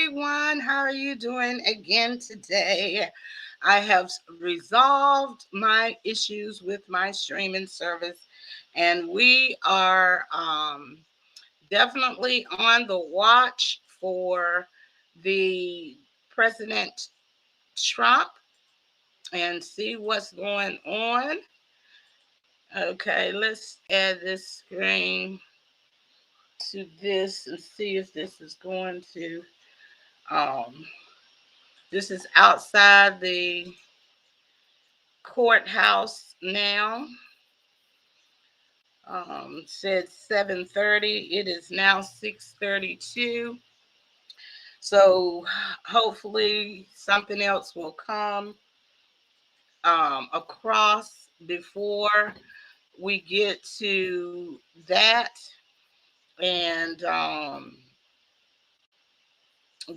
everyone. How are you doing again today? I have resolved my issues with my streaming service, and we are definitely on the watch for the President Trump and see what's going on. Okay, let's add this screen to this and see if this is going to um this is outside the courthouse now. Said 7:30. It is now 6:32. So hopefully something else will come across before we get to that, and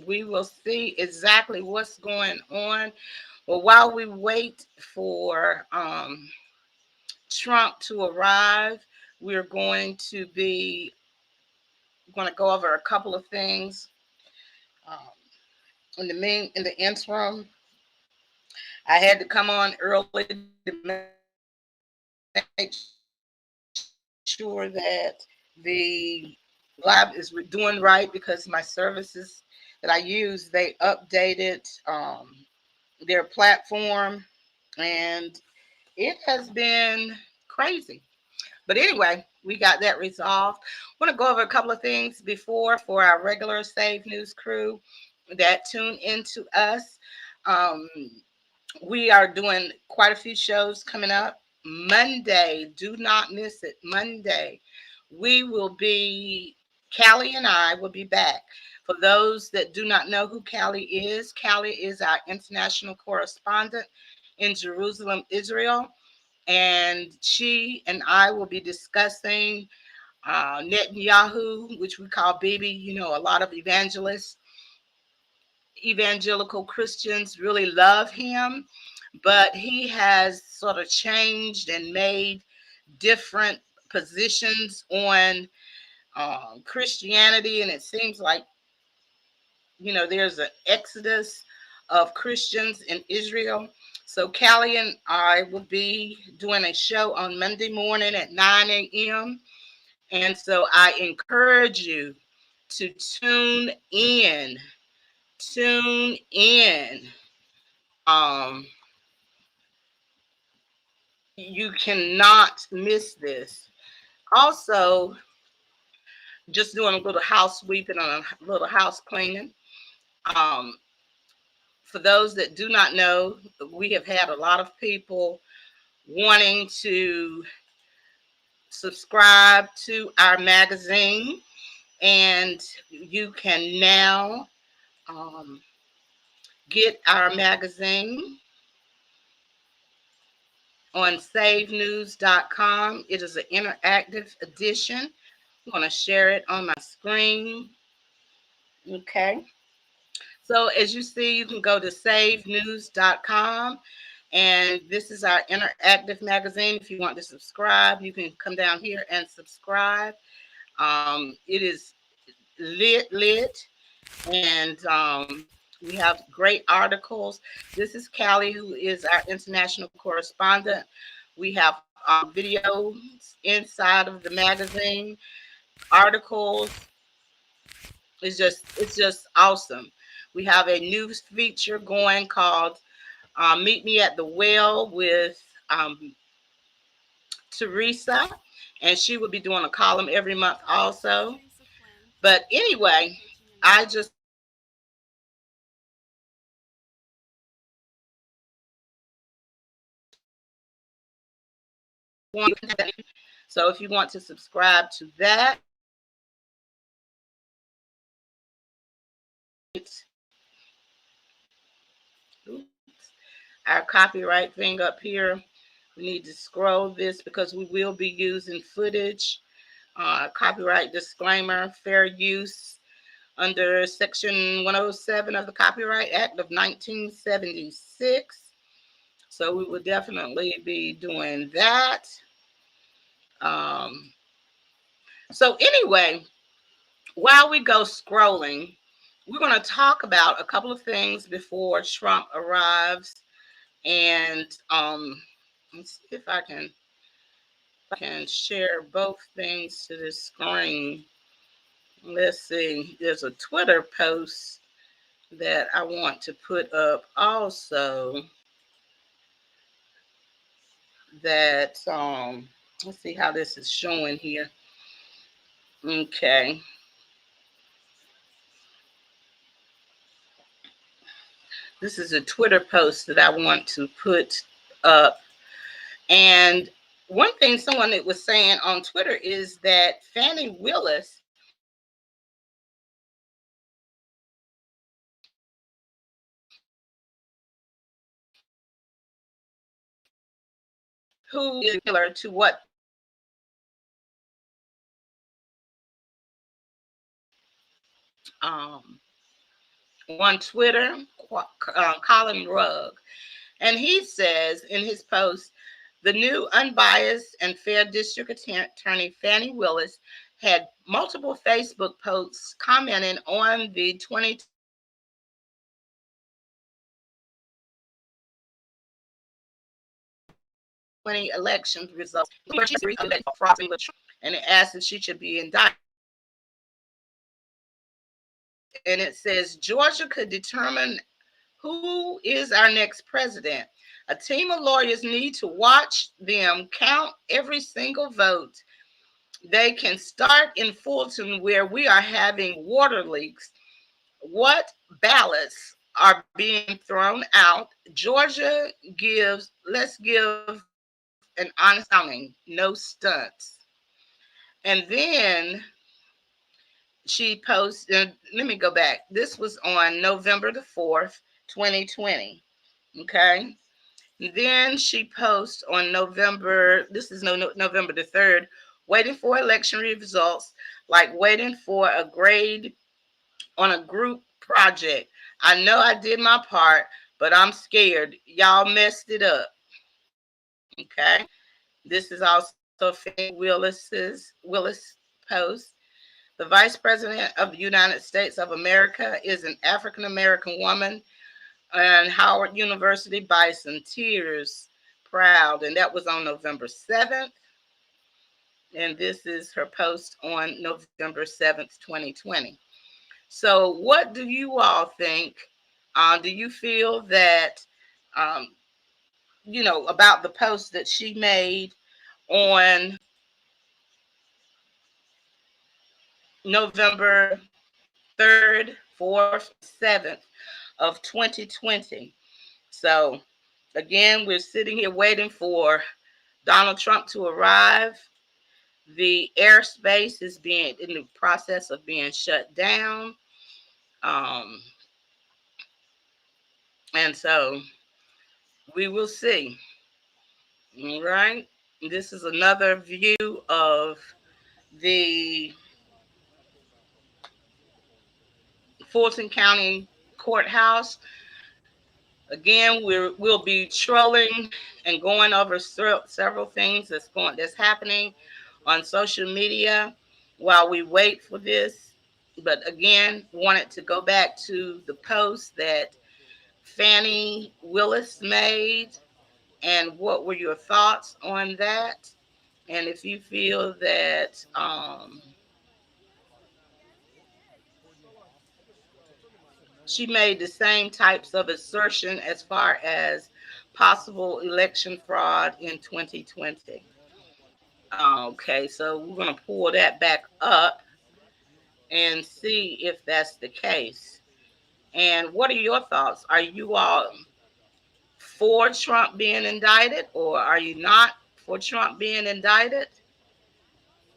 we will see exactly what's going on. Well, while we wait for Trump to arrive, we're going to go over a couple of things. Um, in the interim, I had to come on early to make sure that the live is doing right, because my services that I use, they updated their platform, and it has been crazy. But anyway, we got that resolved. I want to go over a couple of things before for our regular Save News crew that tune into us. Um, we are doing quite a few shows coming up. Monday, do not miss it. Monday, we will be, Callie and I will be back. For those that do not know who Callie is our international correspondent in Jerusalem, Israel. And she and I will be discussing Netanyahu, which we call Bibi. You know, a lot of evangelical Christians really love him, but he has sort of changed and made different positions on Christianity, and it seems like, there's an exodus of Christians in Israel. So Callie and I will be doing a show on Monday morning at 9 a.m. And so I encourage you to tune in. Tune in. Um, you cannot miss this. Also, just doing a little house sweeping on a little house cleaning. Um, for those that do not know, we have had a lot of people wanting to subscribe to our magazine, and you can now um, get our magazine on SAVEDnews.com. It is an interactive edition. I'm going to share it on my screen. Okay. So as you see, you can go to SAVEDnews.com, and this is our interactive magazine. If you want to subscribe, you can come down here and subscribe. It is lit, and we have great articles. This is Callie, who is our international correspondent. We have videos inside of the magazine, articles. It's just awesome. We have a new feature going called "Meet Me at the Well" with Teresa, and she will be doing a column every month also. But anyway, I just wanted to let you know that we are on so if you want to subscribe to that, our copyright thing up here. We need to scroll this because we will be using footage. Copyright disclaimer, fair use under Section 107 of the Copyright Act of 1976. So we will definitely be doing that. Um, so anyway, while we go scrolling, we're going to talk about a couple of things before Trump arrives, and let's see if I can share both things to the screen. Let's see. There's a Twitter post that I want to put up also. That let's see how this is showing here. Okay. This is a Twitter post that I want to put up. And one thing someone that was saying on Twitter is that Fannie Willis, who is similar to what um, on Twitter, Colin Rugg. And he says in his post, the new unbiased and fair district attorney Fannie Willis had multiple Facebook posts commenting on the 2020 election results, and it asked if she should be indicted. And it says Georgia could determine who is our next president. A team of lawyers need to watch them count every single vote. They can start in Fulton, where we are having water leaks. What ballots are being thrown out? Georgia let's give an honest counting, no stunts. And then she posted, let me go back. This was on November the 4th, 2020. Okay. Then she posts on this is November the 3rd, waiting for election results, like waiting for a grade on a group project. I know I did my part, but I'm scared. Y'all messed it up. Okay. This is also Fannie Willis post. The Vice President of the United States of America is an African American woman, and Howard University Bison, tears proud. And that was on November 7th. And this is her post on November 7th, 2020. So, what do you all think? Do you feel that, um, about the post that she made on November 3rd, 4th, 7th of 2020? So, again, we're sitting here waiting for Donald Trump to arrive. The airspace is being in the process of being shut down. Um, and so we will see. All right. This is another view of the Fulton County Courthouse. Again, we'll be trolling and going over several things that's happening on social media while we wait for this. But again, wanted to go back to the post that Fannie Willis made, and what were your thoughts on that? And if you feel that she made the same types of assertion as far as possible election fraud in 2020. Okay, so we're going to pull that back up and see if that's the case. And what are your thoughts? Are you all for Trump being indicted, or are you not for Trump being indicted?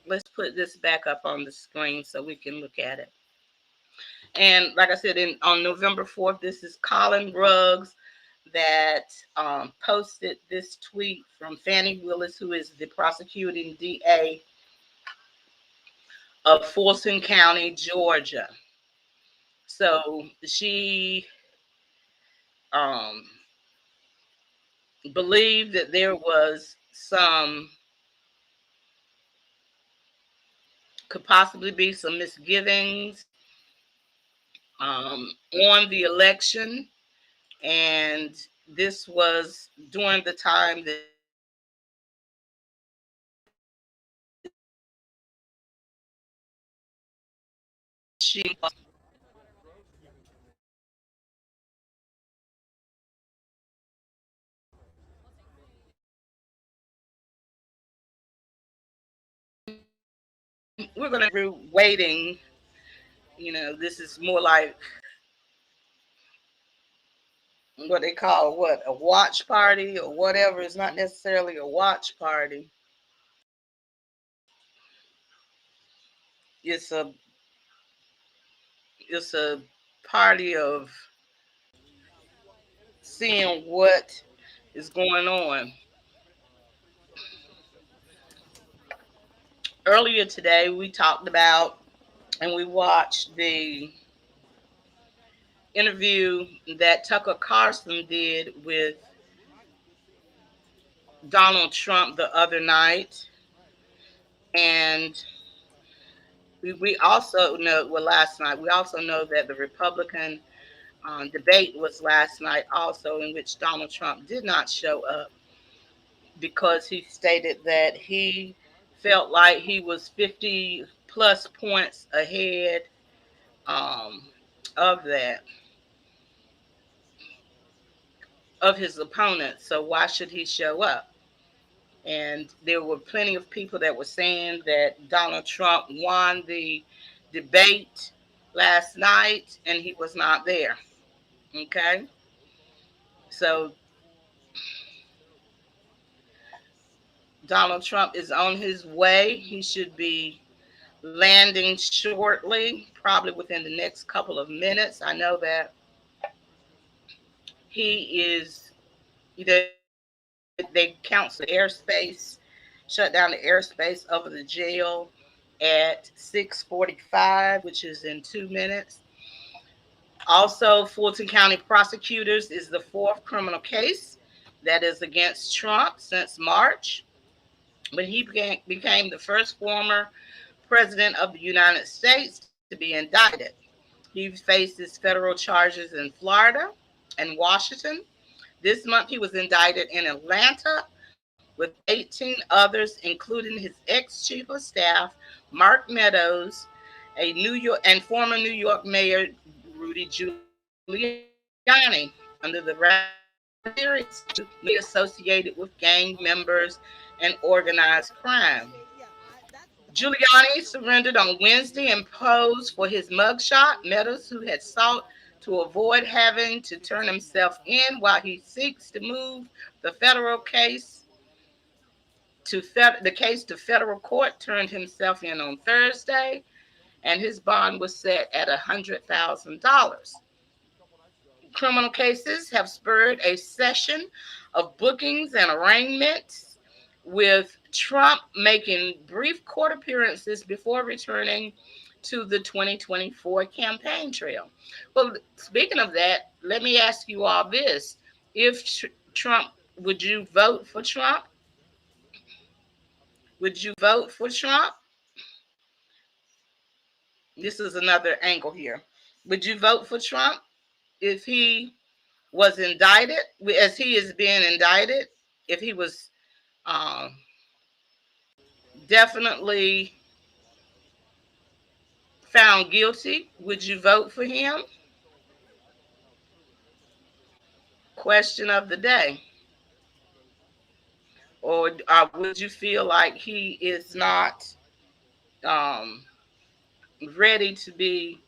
Let's put this back up on the screen so we can look at it. And like I said, on November 4th, this is Colin Ruggs that posted this tweet from Fannie Willis, who is the prosecuting DA of Fulton County, Georgia. So she believed that there was could possibly be some misgivings on the election, and this was during the time that she we're going to be waiting. This is more like what they call what a watch party or whatever. It's not necessarily a watch party. It's a it's a party of seeing what is going on. Earlier today, we talked about and we watched the interview that Tucker Carlson did with Donald Trump the other night. And we also know, well, last night, we also know that the Republican debate was last night, also, in which Donald Trump did not show up because he stated that he felt like he was 50 plus points ahead um, of that, of his opponent. So why should he show up? And there were plenty of people that were saying that Donald Trump won the debate last night and he was not there. Okay. So Donald Trump is on his way. He should be landing shortly, probably within the next couple of minutes. I know that he is, they counsel airspace, shut down the airspace over the jail at 6:45, which is in 2 minutes. Also, Fulton County prosecutors is the fourth criminal case that is against Trump since March, when he became the first former president of the United States to be indicted. He faces federal charges in Florida and Washington. This month, he was indicted in Atlanta with 18 others, including his ex-chief of staff, Mark Meadows, a New York and former New York Mayor Rudy Giuliani, under the associated with gang members and organized crime. Giuliani surrendered on Wednesday and posed for his mugshot. Meadows, who had sought to avoid having to turn himself in while he seeks to move the federal case the case to federal court, turned himself in on Thursday, and his bond was set at $100,000. Criminal cases have spurred a session of bookings and arraignments, with Trump making brief court appearances before returning to the 2024 campaign trail. Well, speaking of that, let me ask you all this. If Trump, would you vote for Trump? Would you vote for Trump? This is another angle here. Would you vote for Trump if he was indicted, as he is being indicted? If he was um, definitely found guilty, would you vote for him? Question of the day. Or would you feel like he is not um, ready to be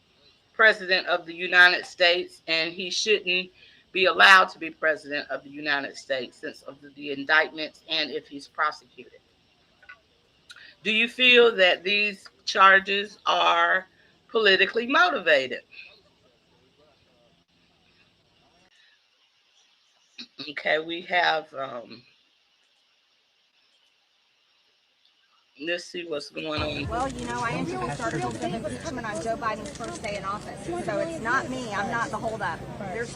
president of the United States and he shouldn't be allowed to be president of the United States since of the indictments and if he's prosecuted? Do you feel that these charges are politically motivated? Okay, we have Let's see what's going on. Well, I introduced articles of impeachment on Joe Biden's first day in office. So it's not me. I'm not the holdup.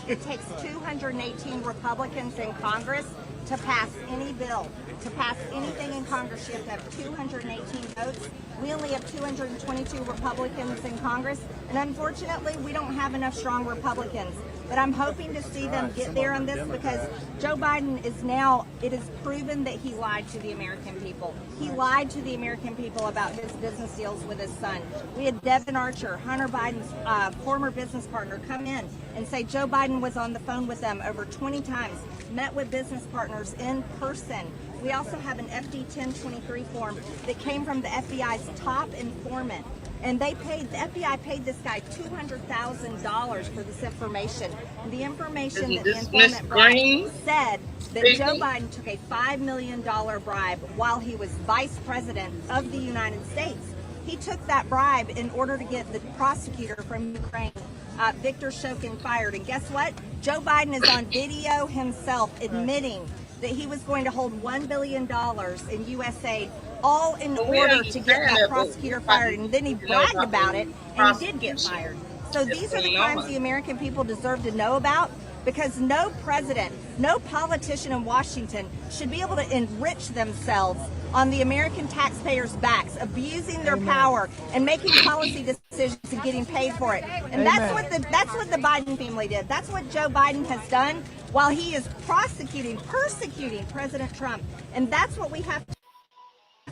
It takes 218 Republicans in Congress to pass any bill. To pass anything in Congress, you have to have 218 votes. We only have 222 Republicans in Congress. And unfortunately, we don't have enough strong Republicans. But I'm hoping to see them get there on this because Joe Biden it is proven that he lied to the American people. He lied to the American people about his business deals with his son. We had Devin Archer, Hunter Biden's former business partner, come in and say Joe Biden was on the phone with them over 20 times, met with business partners in person. We also have an FD 1023 form that came from the FBI's top informant. And the FBI paid this guy $200,000 for this information. And the information that the informant brought said that Joe Biden took a $5 million bribe while he was vice president of the United States. He took that bribe in order to get the prosecutor from Ukraine, Viktor Shokin, fired. And guess what? Joe Biden is on video himself admitting that he was going to hold $1 billion in U.S. aid, all in order to get that prosecutor fired. And then he bragged about it, and he did get fired. So these are the crimes the American people deserve to know about, because no president, no politician in Washington should be able to enrich themselves on the American taxpayers' backs, abusing their power and making policy decisions and getting paid for it. And that's what the Biden family did. That's what Joe Biden has done while he is persecuting President Trump. And that's what we have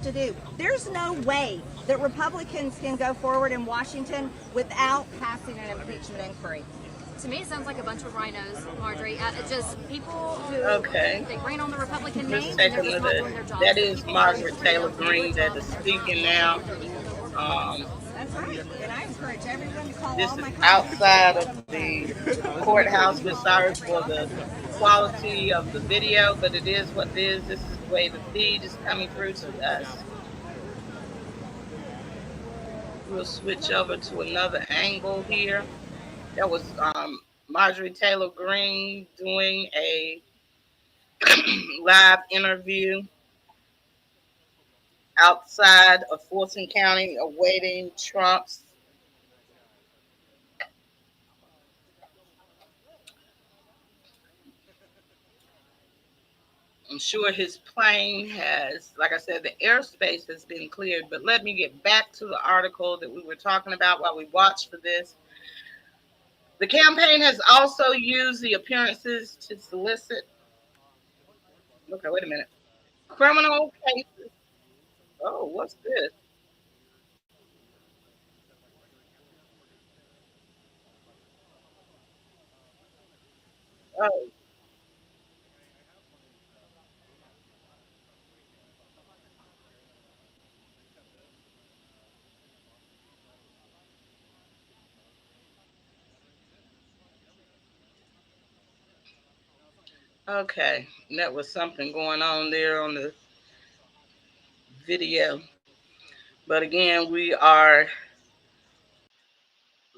to do. There's no way that Republicans can go forward in Washington without passing an impeachment inquiry. To me, it sounds like a bunch of rhinos, Marjorie. Just people who they ran on the Republican name and they're just not doing their jobs. That is Margaret Taylor Greene that is speaking now. That's right. And I encourage everyone to call this all my is outside of the courthouse. We're sorry for the quality of the video, but it is what it is. This is the way the feed is coming through to us. We'll switch over to another angle here. That was Marjorie Taylor Greene doing a live interview outside of Fulton County awaiting Trump's I'm sure his plane has, like I said, the airspace has been cleared. But let me get back to the article that we were talking about while we watched for this. The campaign has also used the appearances to solicit. Okay, wait a minute. Criminal cases. Oh, what's this? Oh, okay. That was something going on there on the video. But again, we are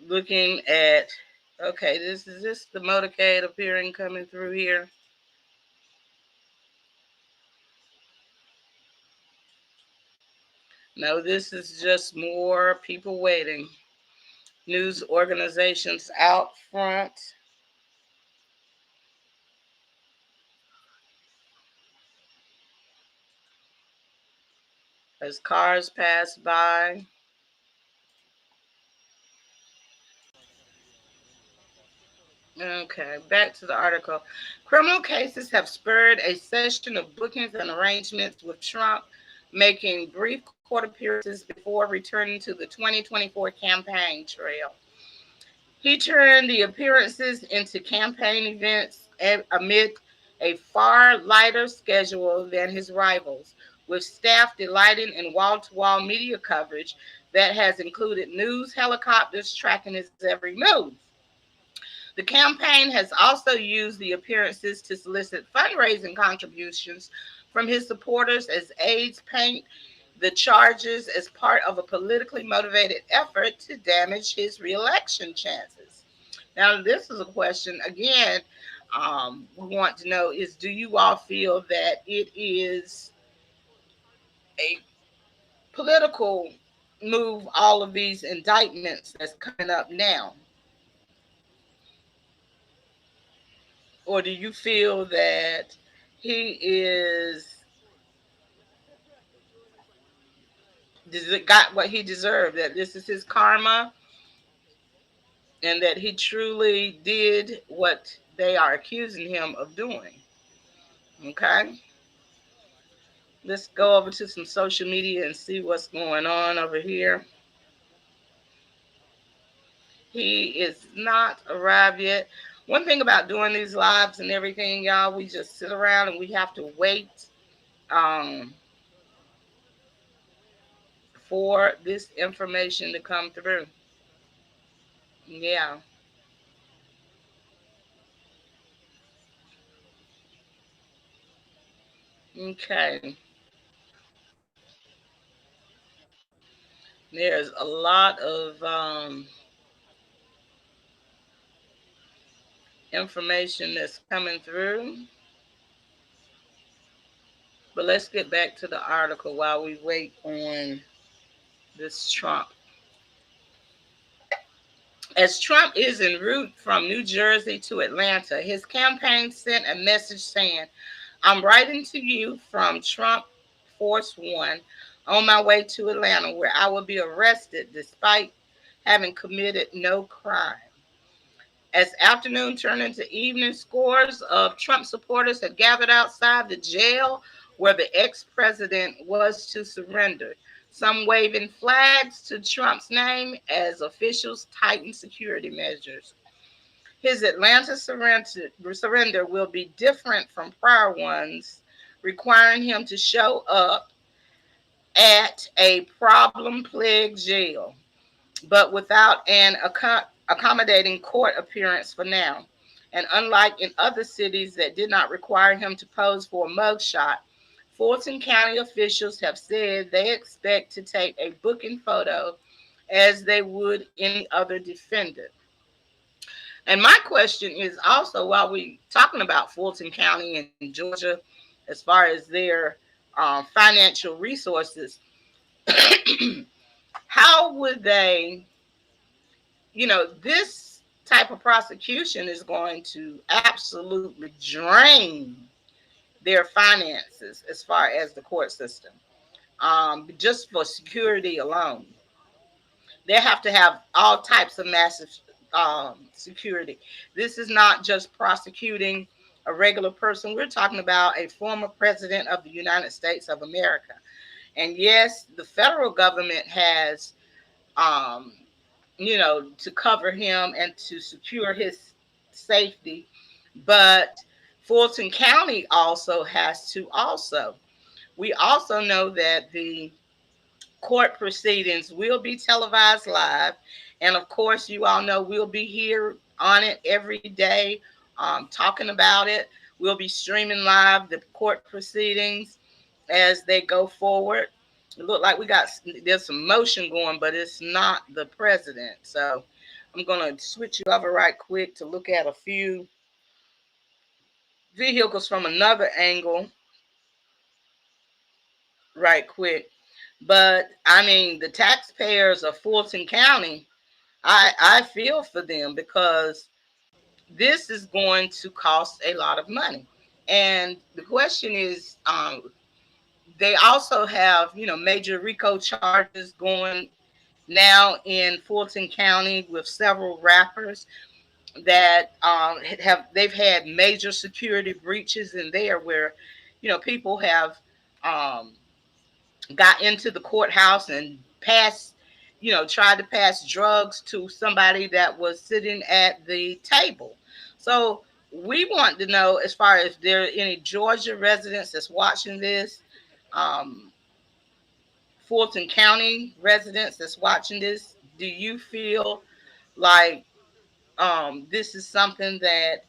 looking at, okay, this is just the motorcade appearing coming through here. No, this is just more people waiting. News organizations out front. As cars pass by. Okay, back to the article. Criminal cases have spurred a session of bookings and arrangements with Trump making brief court appearances before returning to the 2024 campaign trail. He turned the appearances into campaign events amid a far lighter schedule than his rivals, with staff delighting in wall-to-wall media coverage that has included news helicopters tracking his every move. The campaign has also used the appearances to solicit fundraising contributions from his supporters as aides paint the charges as part of a politically motivated effort to damage his reelection chances. Now, this is a question, again, we want to know is, do you all feel that it is a political move all of these indictments that's coming up now? Or do you feel that he is got what he deserved, that this is his karma, and that he truly did what they are accusing him of doing? Okay, let's go over to some social media and see what's going on over here. He is not arrived yet. One thing about doing these lives and everything, y'all, we just sit around and we have to wait um, for this information to come through. Yeah. Okay. There's a lot of information that's coming through. But let's get back to the article while we wait on this Trump. As Trump is en route from New Jersey to Atlanta, his campaign sent a message saying, "I'm writing to you from Trump Force One on my way to Atlanta, where I will be arrested despite having committed no crime." As afternoon turned into evening, scores of Trump supporters had gathered outside the jail where the ex-president was to surrender, some waving flags to Trump's name as officials tightened security measures. His Atlanta surrender will be different from prior ones, requiring him to show up at a problem-plagued jail, but without an accommodating court appearance for now. And unlike in other cities that did not require him to pose for a mugshot, Fulton County officials have said they expect to take a booking photo as they would any other defendant. And my question is also, while we talking about Fulton County and Georgia, as far as their financial resources, how would they, this type of prosecution is going to absolutely drain their finances as far as the court system, just for security alone. They have to have all types of massive security. This is not just prosecuting a regular person. We're talking about a former president of the United States of America. And yes, the federal government has, um, to cover him and to secure his safety. But Fulton County also has to also. We also know that the court proceedings will be televised live. And of course, you all know we'll be here on it every day, talking about it. We'll be streaming live the court proceedings as they go forward. It look like there's some motion going, but it's not the president. So I'm going to switch you over right quick to look at a few vehicles from another angle right quick. But I mean, the taxpayers of Fulton County, I feel for them because this is going to cost a lot of money. And the question is, they also have, major RICO charges going now in Fulton County with several rappers that they've had major security breaches in there where, people have um, got into the courthouse and tried to pass drugs to somebody that was sitting at the table. So we want to know, as far as there are any Georgia residents that's watching this, um, Fulton County residents that's watching this, do you feel like this is something that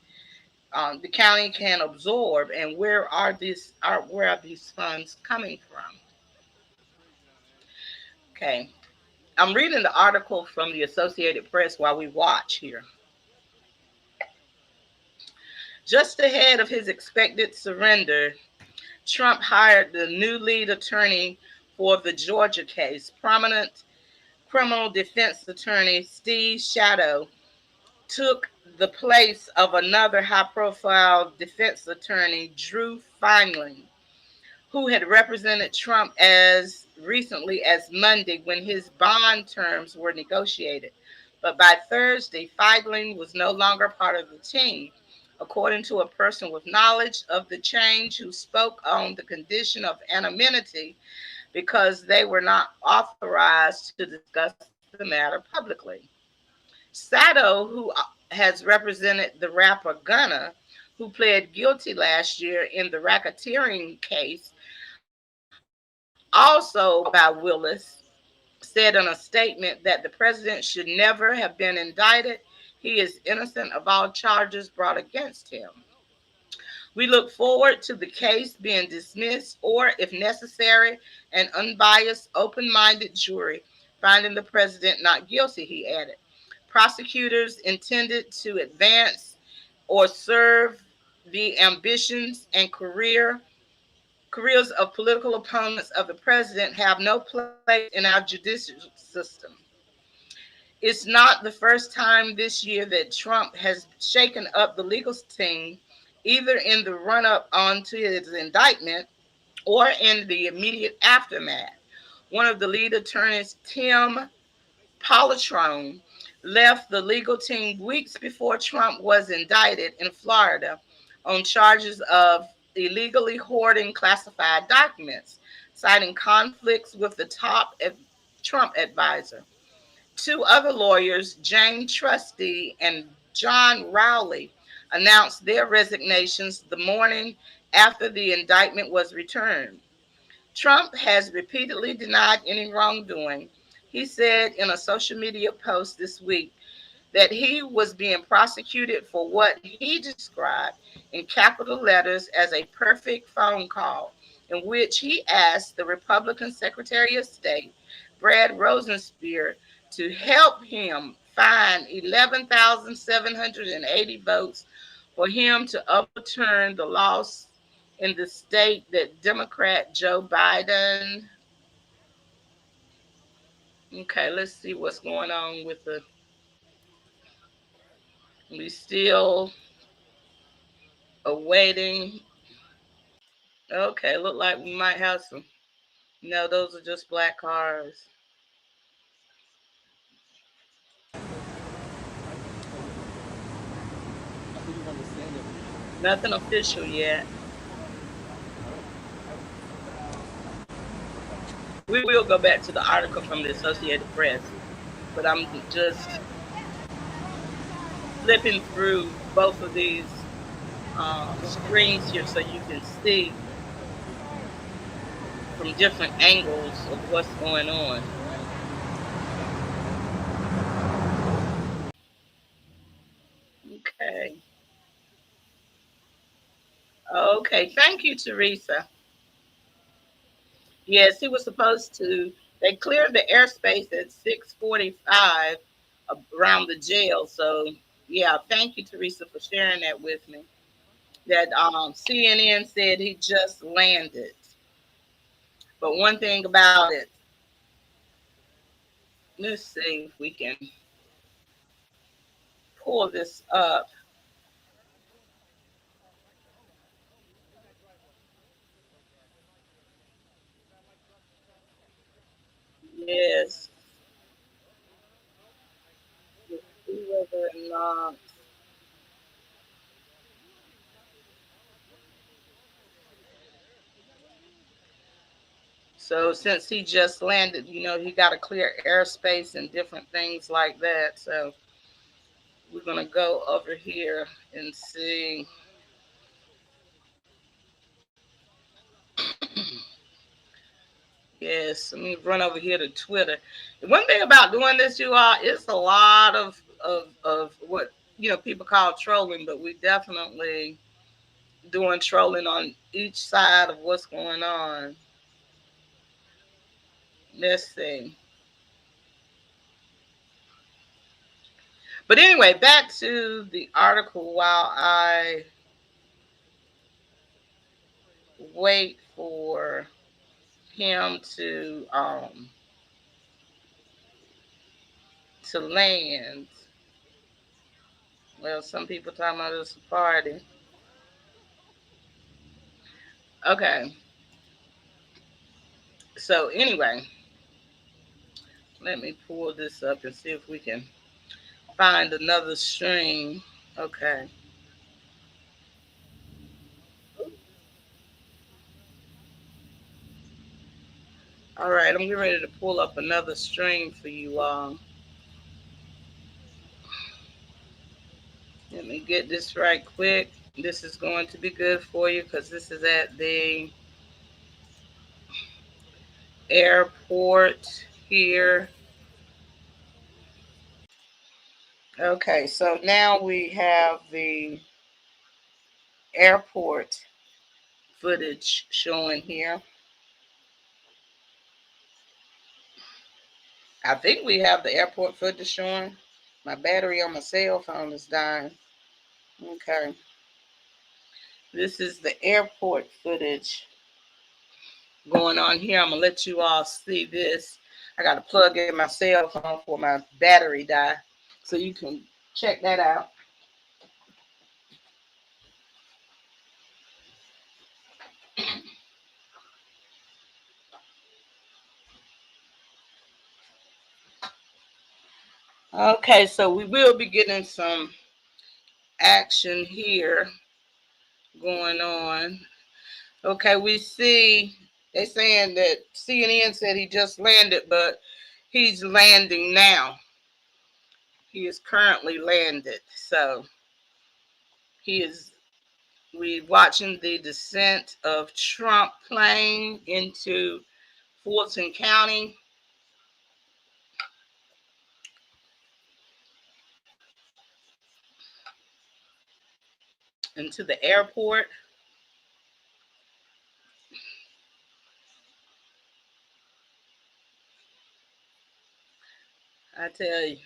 the county can absorb, and where are these funds coming from? Okay, I'm reading the article from the Associated Press while we watch here. Just ahead of his expected surrender, Trump hired the new lead attorney for the Georgia case. Prominent criminal defense attorney Steve Shadow took the place of another high profile defense attorney, Drew Feinling, who had represented Trump as recently as Monday when his bond terms were negotiated. But by Thursday, Feigling was no longer part of the team, according to a person with knowledge of the change who spoke on the condition of anonymity because they were not authorized to discuss the matter publicly. Sato, who has represented the rapper Gunna, who pled guilty last year in the racketeering case, also by Willis, said in a statement that the president should never have been indicted. He is innocent of all charges brought against him. We look forward to the case being dismissed or, if necessary, an unbiased, open minded jury finding the president not guilty, he added. Prosecutors intended to advance or serve the ambitions and careers of political opponents of the president have no place in our judicial system. It's not the first time this year that Trump has shaken up the legal team, either in the run up onto his indictment or in the immediate aftermath. One of the lead attorneys, Tim Polatron, left the legal team weeks before Trump was indicted in Florida on charges of illegally hoarding classified documents, citing conflicts with the top Trump advisor. Two other lawyers, James Trusty and John Rowley, announced their resignations the morning after the indictment was returned. Trump has repeatedly denied any wrongdoing. He said in a social media post this week that he was being prosecuted for what he described in capital letters as a perfect phone call, in which he asked the Republican Secretary of State, Brad Rosenspear, to help him find 11,780 votes for him to overturn the loss in the state that Democrat Joe Biden. Okay, let's see what's going on with the. We still awaiting. Okay, look like we might have some. No, those are just black cars. Nothing official yet. We will go back to the article from the Associated Press, but I'm just flipping through both of these screens here so you can see from different angles of what's going on. Okay. Okay. Thank you, Teresa. Yes, he was supposed to. They cleared the airspace at 6:45 around the jail. So, yeah, thank you, Teresa, for sharing that with me. That CNN said he just landed. But one thing about it, let's see if we can pull this up. Yes. Let's see whether or not. So since he just landed, he got to clear airspace and different things like that. So we're gonna go over here and see. Yes, let me run over here to Twitter. One thing about doing this, you all, it's a lot of what people call trolling, but we definitely doing trolling on each side of what's going on. Let's see. But anyway, back to the article while I wait for him to land. Well, some people talking about it's a party. Okay. So anyway, let me pull this up and see if we can find another string. Okay. All right, I'm getting ready to pull up another string for you all. Let me get this right quick. This is going to be good for you because this is at the airport here. Okay, so now we have the airport footage showing here. I think we have the airport footage showing. My battery on my cell phone is dying. Okay. This is the airport footage going on here. I'm going to let you all see this. I got to plug in my cell phone for my battery die. So you can check that out. Okay, so we will be getting some action here going on. Okay, we see they saying that CNN said he just landed, but he's landing now. He is currently landed. So we watching the descent of Trump plane into Fulton County. Into the airport. I tell you.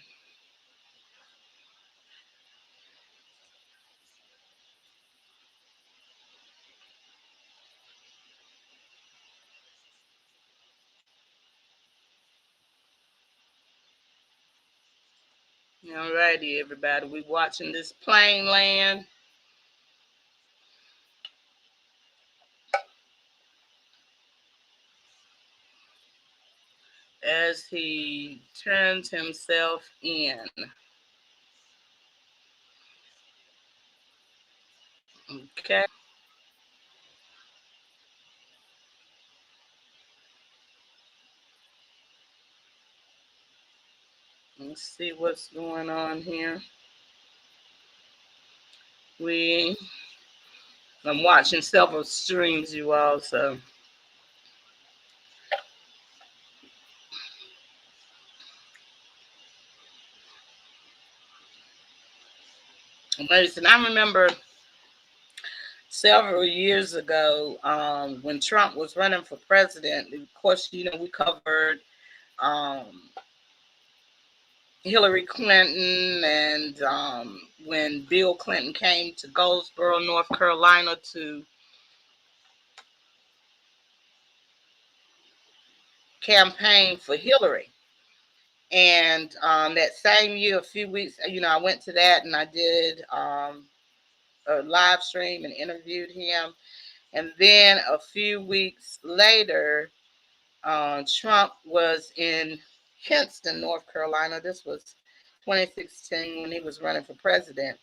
All righty, everybody. We watching this plane land. As he turns himself in. Okay. Let's see what's going on here. I'm watching several streams, you all, so. Listen, I remember several years ago when Trump was running for president. Of course, we covered Hillary Clinton and when Bill Clinton came to Goldsboro, North Carolina to campaign for Hillary. And that same year, a few weeks, I went to that and I did a live stream and interviewed him. And then a few weeks later, Trump was in Kinston, North Carolina. This was 2016 when he was running for president.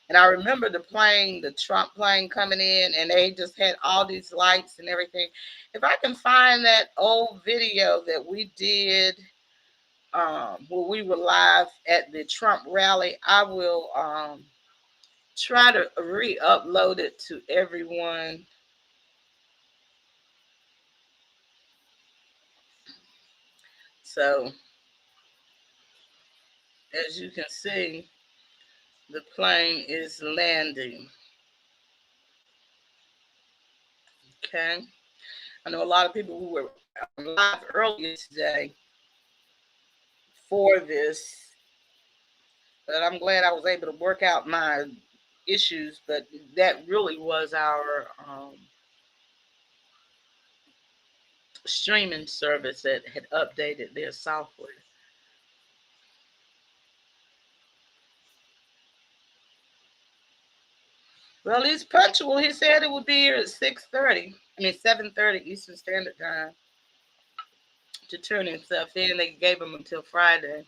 And I remember the Trump plane coming in, and they just had all these lights and everything. If I can find that old video that we did where we were live at the Trump rally, I will try to re-upload it to everyone. So, as you can see, the plane is landing. Okay. I know a lot of people who were live earlier today for this, but I'm glad I was able to work out my issues. But that really was our streaming service that had updated their software. Well, he's punctual. He said it would be here at 6:30. I mean 7:30 Eastern Standard Time to turn himself in. They gave him until Friday.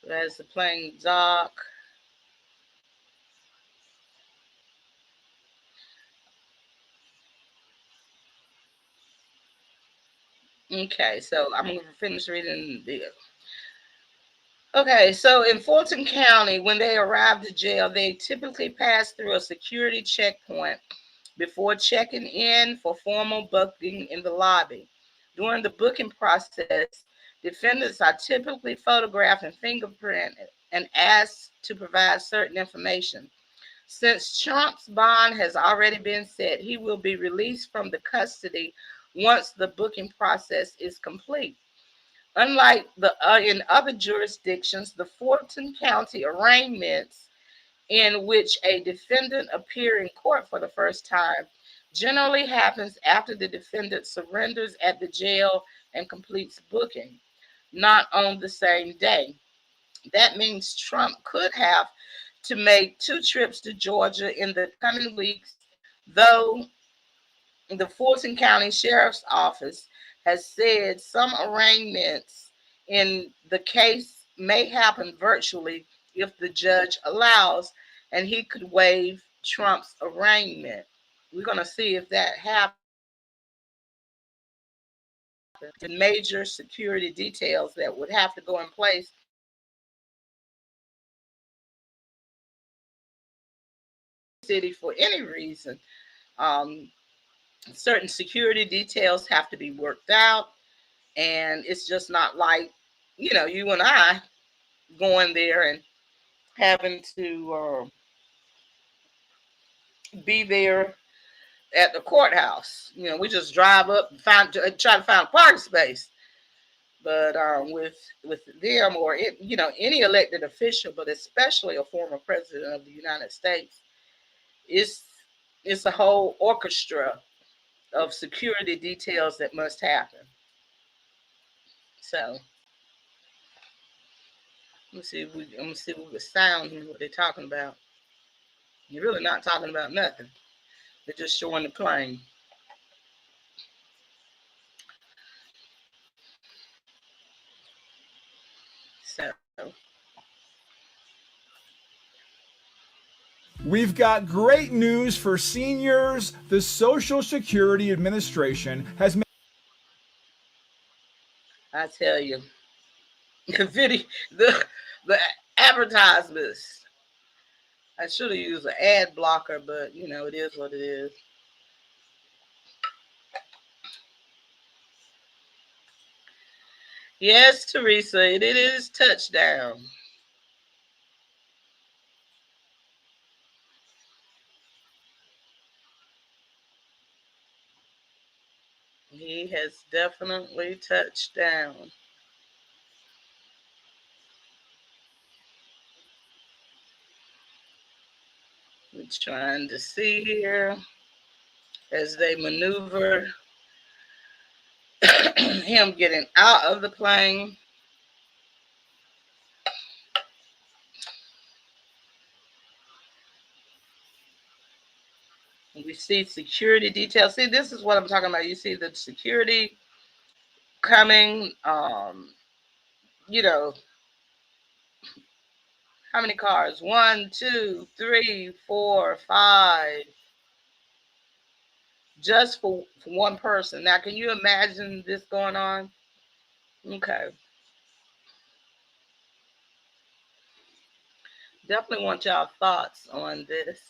So as the plane dock. Okay, so I'm going to finish reading the. Okay, so in Fulton County, when they arrive to jail, they typically pass through a security checkpoint before checking in for formal booking in the lobby. During the booking process, defendants are typically photographed and fingerprinted and asked to provide certain information. Since Trump's bond has already been set, he will be released from the custody once the booking process is complete. Unlike in other jurisdictions, the Fulton County arraignments in which a defendant appears in court for the first time generally happens after the defendant surrenders at the jail and completes booking, not on the same day. That means Trump could have to make 2 trips to Georgia in the coming weeks, though the Fulton County Sheriff's Office has said some arraignments in the case may happen virtually if the judge allows, and he could waive Trump's arraignment. We're going to see if that happens. The major security details that would have to go in place city for any reason. Um, Certain security details have to be worked out, and it's just not like, you and I going there and having to be there at the courthouse. We just drive up and try to find a parking space. But with them or any elected official, but especially a former president of the United States, it's a whole orchestra of security details that must happen. So I'm gonna see what the sound here, what they're talking about. You're really not talking about nothing. They're just showing the plane. So we've got great news for seniors. The Social Security Administration has made. I tell you, the video, the advertisements. I should have used an ad blocker, but it is what it is. Yes, Teresa, it is touchdown. He has definitely touched down. We're trying to see here as they maneuver him getting out of the plane. We see security details. See, this is what I'm talking about. You see the security coming. How many cars? 1, 2, 3, 4, 5. Just for one person. Now, can you imagine this going on? Okay. Definitely want y'all thoughts on this.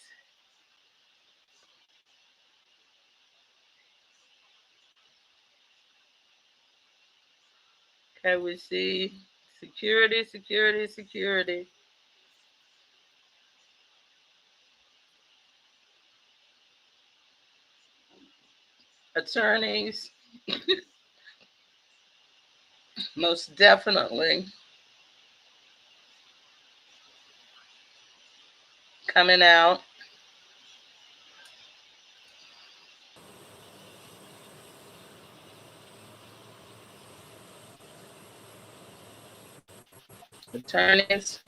Okay, we see security, security, security. Attorneys, most definitely. coming out. Attorneys.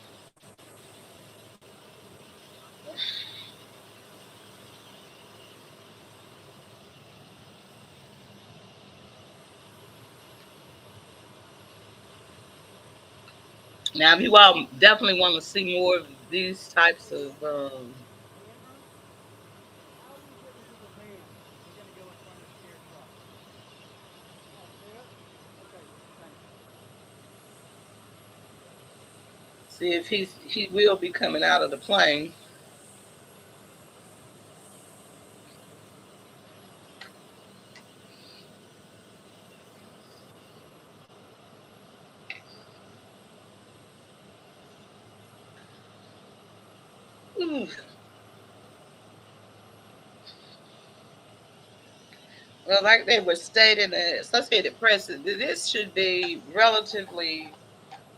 Now, if you all definitely want to see more of these types of see if he will be coming out of the plane. Ooh. Well, like they were stating, the Associated Press, this should be relatively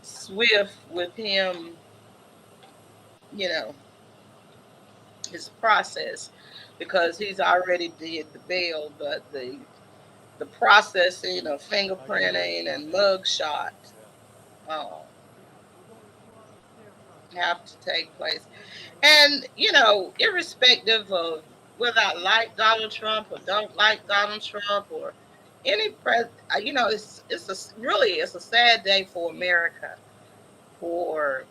swift with him, you know, his process, because he's already did the bail, but the processing of fingerprinting and mug shot have to take place. And, irrespective of whether I like Donald Trump or don't like Donald Trump or any it's a sad day for America, for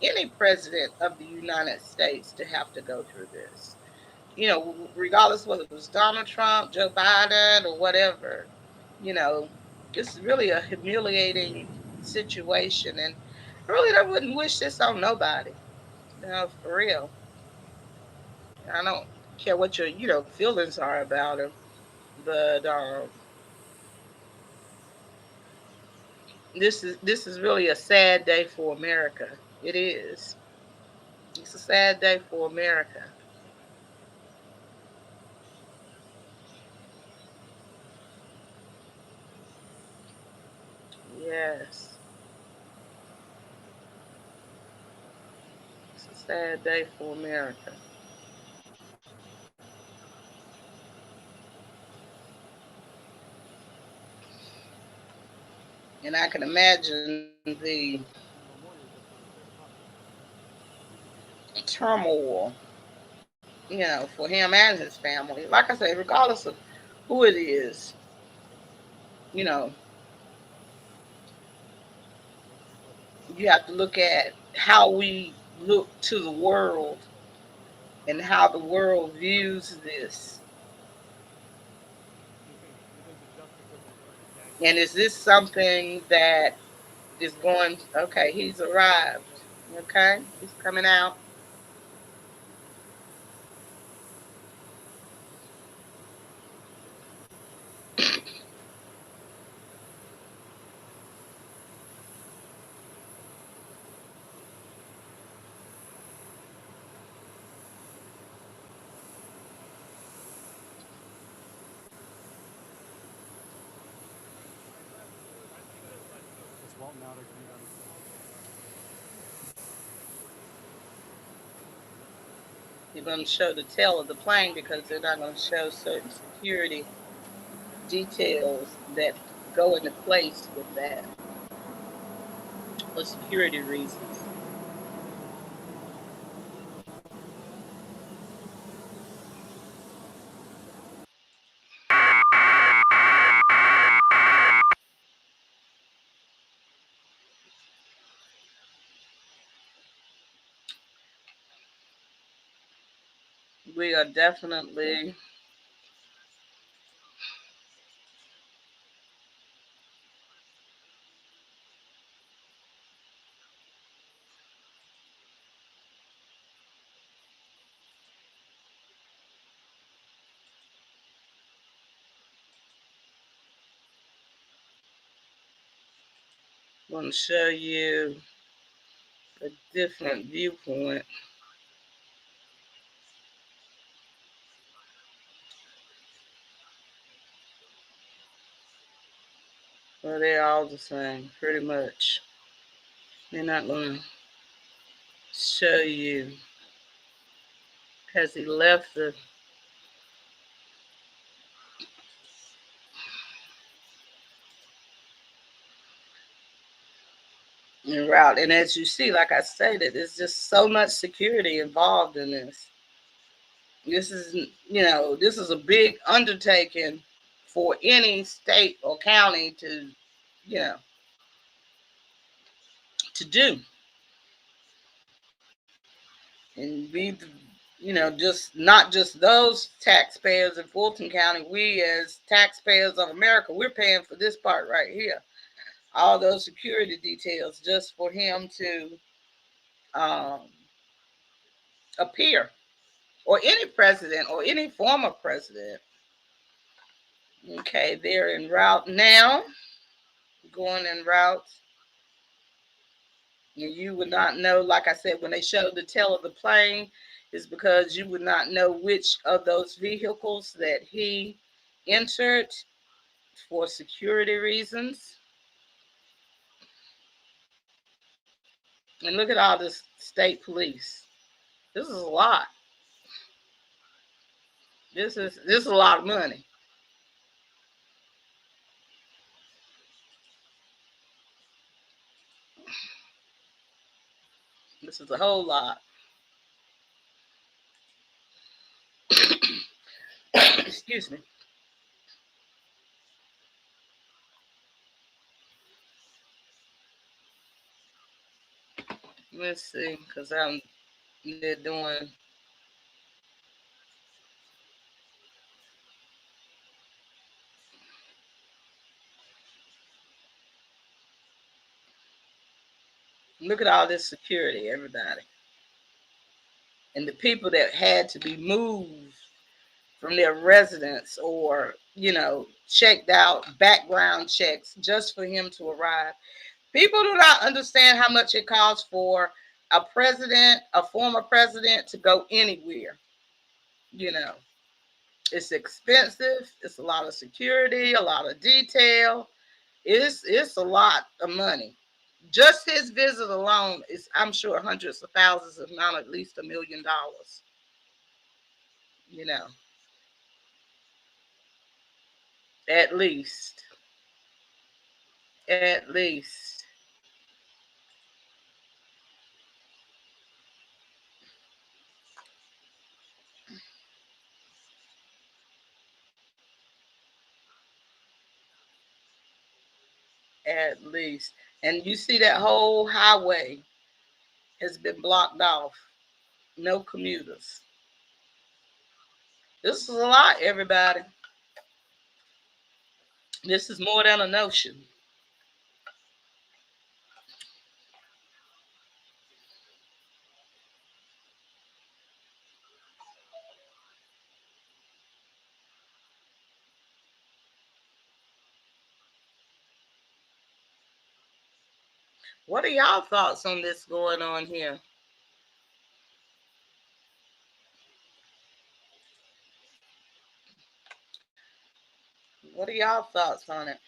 any president of the United States to have to go through this. Regardless whether it was Donald Trump, Joe Biden, or whatever, you know, it's really a humiliating situation. And really, I wouldn't wish this on nobody. No, for real. I don't care what your, feelings are about him, but this is really a sad day for America. It is. It's a sad day for America. Yes. It's a sad day for America. And I can imagine the turmoil, for him and his family. Like I said, regardless of who it is, you know, you have to look at how we look to the world and how the world views this. And is this something that is going, okay, he's arrived. Okay, he's coming out. You're going to show the tail of the plane because they're not going to show certain security details that go into place with that for security reasons. We are definitely going to show you a different viewpoint. Well, they're all the same, pretty much. They're not going to show you because he left the route. And as you see, like I stated, there's just so much security involved in this. This is, this is a big undertaking for any state or county to, you know, to do. And we, just not just those taxpayers in Fulton County, we as taxpayers of America, we're paying for this part right here. All those security details just for him to um, appear, or any president or any former president. Okay, they're en route now, going en route. And you would not know, like I said, when they showed the tail of the plane, is because you would not know which of those vehicles that he entered for security reasons. And look at all this state police. This is a lot. This is a lot of money. This is a whole lot. Excuse me. Let's see, because they're doing. Look at all this security, everybody. And the people that had to be moved from their residence, or, checked out, background checks just for him to arrive. People do not understand how much it costs for a president, a former president, to go anywhere. It's expensive. It's a lot of security, a lot of detail. It's a lot of money. Just his visit alone is, I'm sure, hundreds of thousands, if not at least $1 million. At least. At least. At least. And you see that whole highway has been blocked off. No commuters. This is a lot, everybody. This is more than a notion. What are y'all thoughts on this going on here? What are y'all thoughts on it?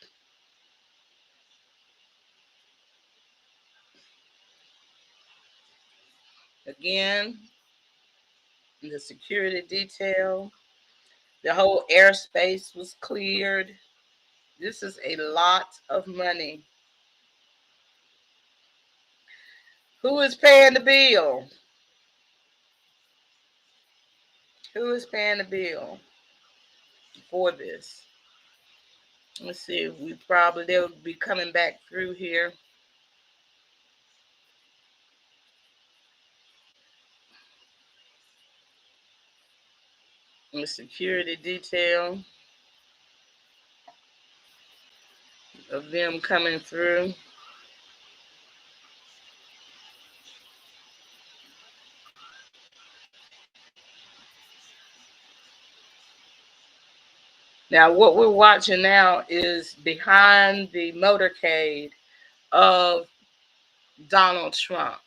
Again, the security detail, the whole airspace was cleared. This is a lot of money. Who is paying the bill? Who is paying the bill for this? Let's see. They'll be coming back through here. The security detail of them coming through. Now, what we're watching now is behind the motorcade of Donald Trump.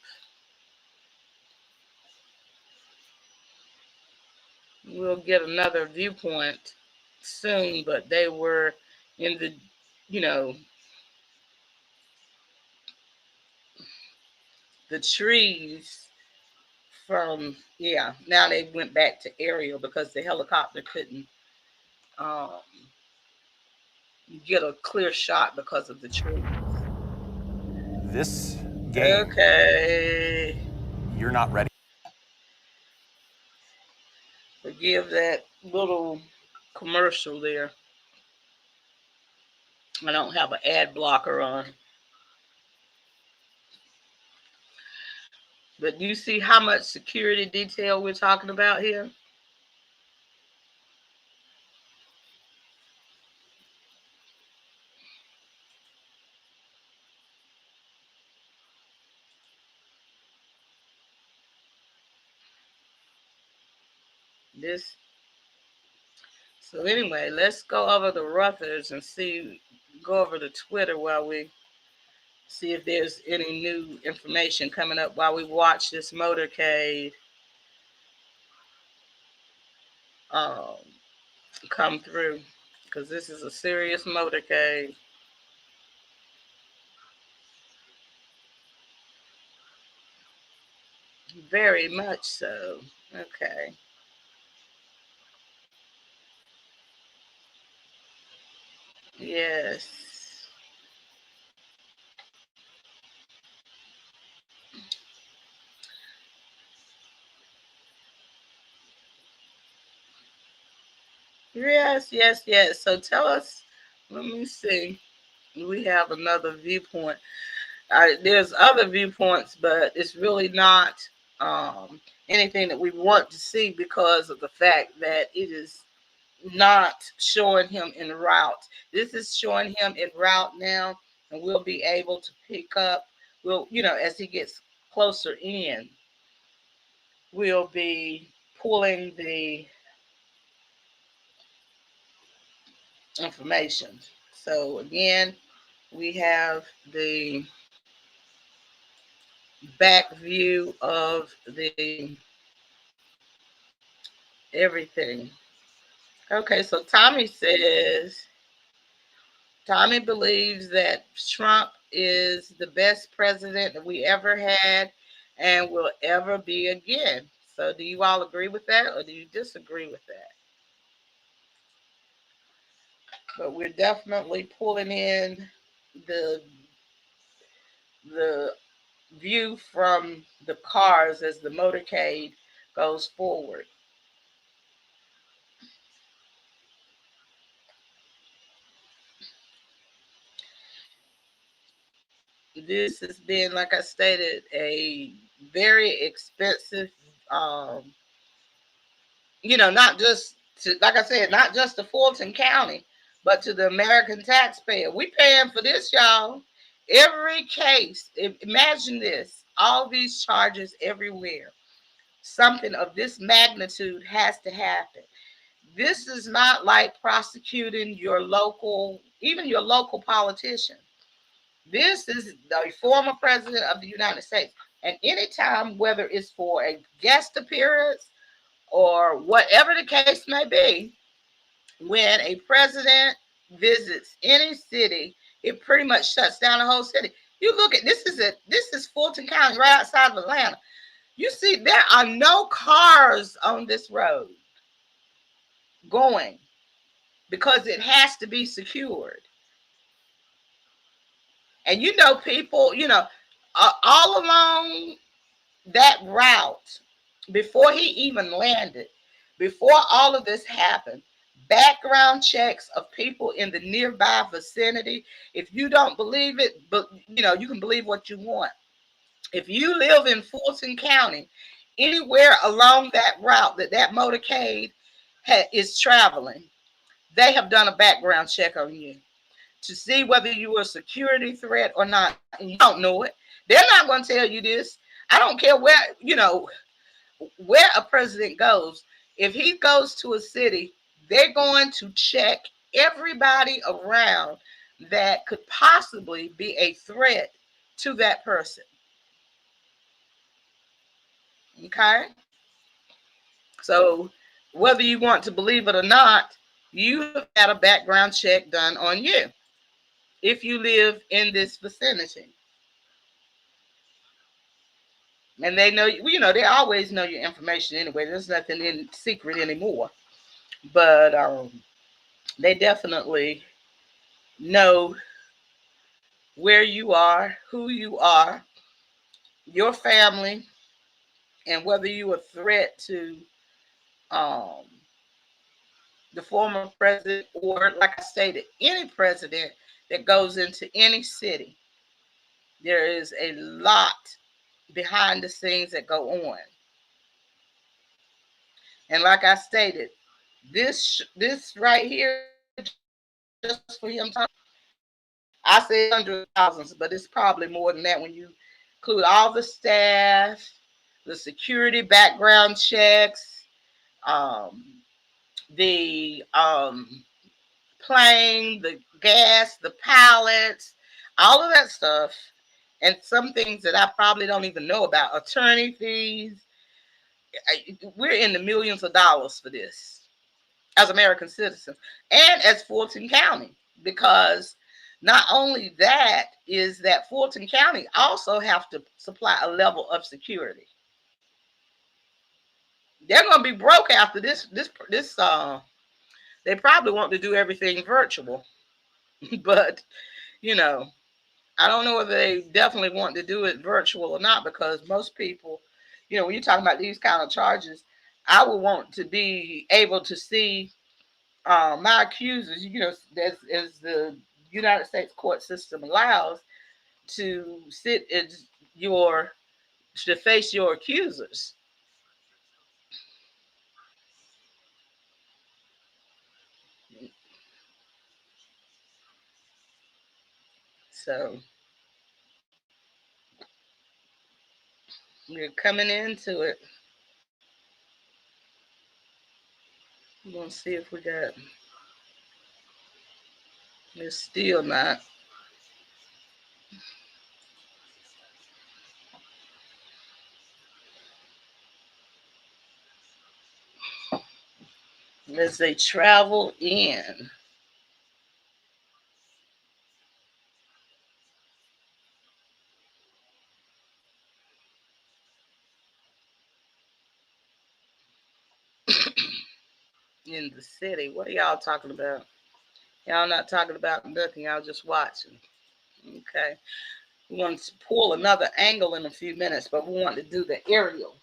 We'll get another viewpoint soon, but they were in the, the trees from, yeah, now they went back to aerial because the helicopter couldn't get a clear shot because of the trees. This game, okay, you're not ready. Forgive that little commercial there. I don't have an ad blocker on. But do you see how much security detail we're talking about here? This. So anyway, let's go over the Ruthers and go over to Twitter while we see if there's any new information coming up while we watch this motorcade come through, because this is a serious motorcade. Very much so. Okay. Yes. Yes, yes, yes. So tell us, let me see. We have another viewpoint. There's other viewpoints, but it's really not anything that we want to see because of the fact that it is not showing him en route. This is showing him en route now, and we'll be able to pick up. We'll, as he gets closer in, we'll be pulling the information. So again, we have the back view of the everything. Okay, so Tommy believes that Trump is the best president that we ever had and will ever be again. So do you all agree with that or do you disagree with that? But we're definitely pulling in the the view from the cars as the motorcade goes forward. This has been, like I stated, a very expensive, not just to, like I said, not just to Fulton County, but to the American taxpayer. We paying for this, y'all. Every case, imagine this, all these charges everywhere. Something of this magnitude has to happen. This is not like prosecuting even your local politician. This is the former president of the United States. And anytime, whether it's for a guest appearance or whatever the case may be, when a president visits any city, it pretty much shuts down the whole city. You look at this is Fulton County, right outside of Atlanta. You see, there are no cars on this road going because it has to be secured. And people, all along that route, before he even landed, before all of this happened, background checks of people in the nearby vicinity. If you don't believe it, but you can believe what you want. If you live in Fulton County, anywhere along that route that motorcade is traveling, they have done a background check on you to see whether you are a security threat or not. And you don't know it. They're not going to tell you this. I don't care where a president goes. If he goes to a city, they're going to check everybody around that could possibly be a threat to that person. Okay? So whether you want to believe it or not, you have had a background check done on you if you live in this vicinity. And they know, you know, they always know your information anyway. There's nothing in secret anymore. But they definitely know where you are, who you are, your family, and whether you're a threat to um, the former president, or, like I stated, any president that goes into any city. There is a lot behind the scenes that go on. And like I stated, this right here, just for him, I say hundreds of thousands, but it's probably more than that when you include all the staff, the security background checks, um, the plane, the gas, the pallets, all of that stuff, and some things that I probably don't even know about, attorney fees. We're in the millions of dollars for this as American citizens and as Fulton County, because not only that is that Fulton County also have to supply a level of security. They're going to be broke after this. They probably want to do everything virtual, but you know, I don't know whether they definitely want to do it virtual or not, because most people, you know, when you're talking about these kind of charges, I would want to be able to see my accusers, you know, as the United States court system allows, to sit as to face your accusers. So we're coming into it. We're gonna see if we got. It's still not. As they travel in. In the city. What are y'all talking about? Y'all not talking about nothing. Y'all just watching. Okay. We want to pull another angle in a few minutes, but we want to do the aerial.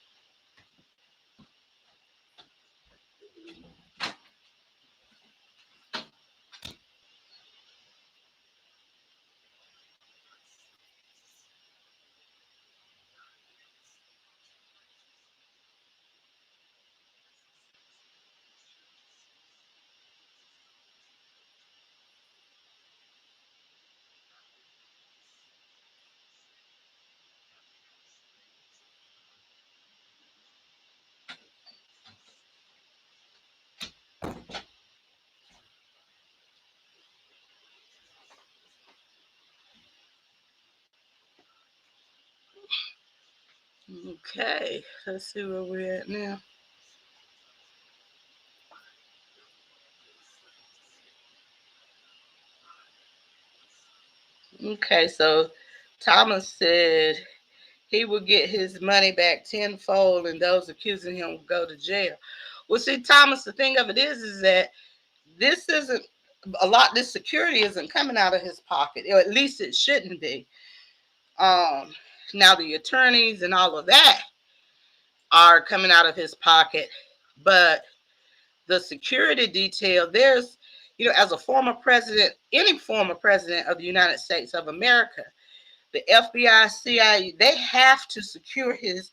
Okay. Let's see where we're at now. Okay, so Thomas said he will get his money back tenfold, and those accusing him will go to jail. Well, see, Thomas, the thing of it is that this isn't a lot. This security isn't coming out of his pocket, or at least it shouldn't be. Now the attorneys and all of that are coming out of his pocket, but the security detail, there's, you know, as a former president, any former president of the United States of America, the FBI, CIA, they have to secure his,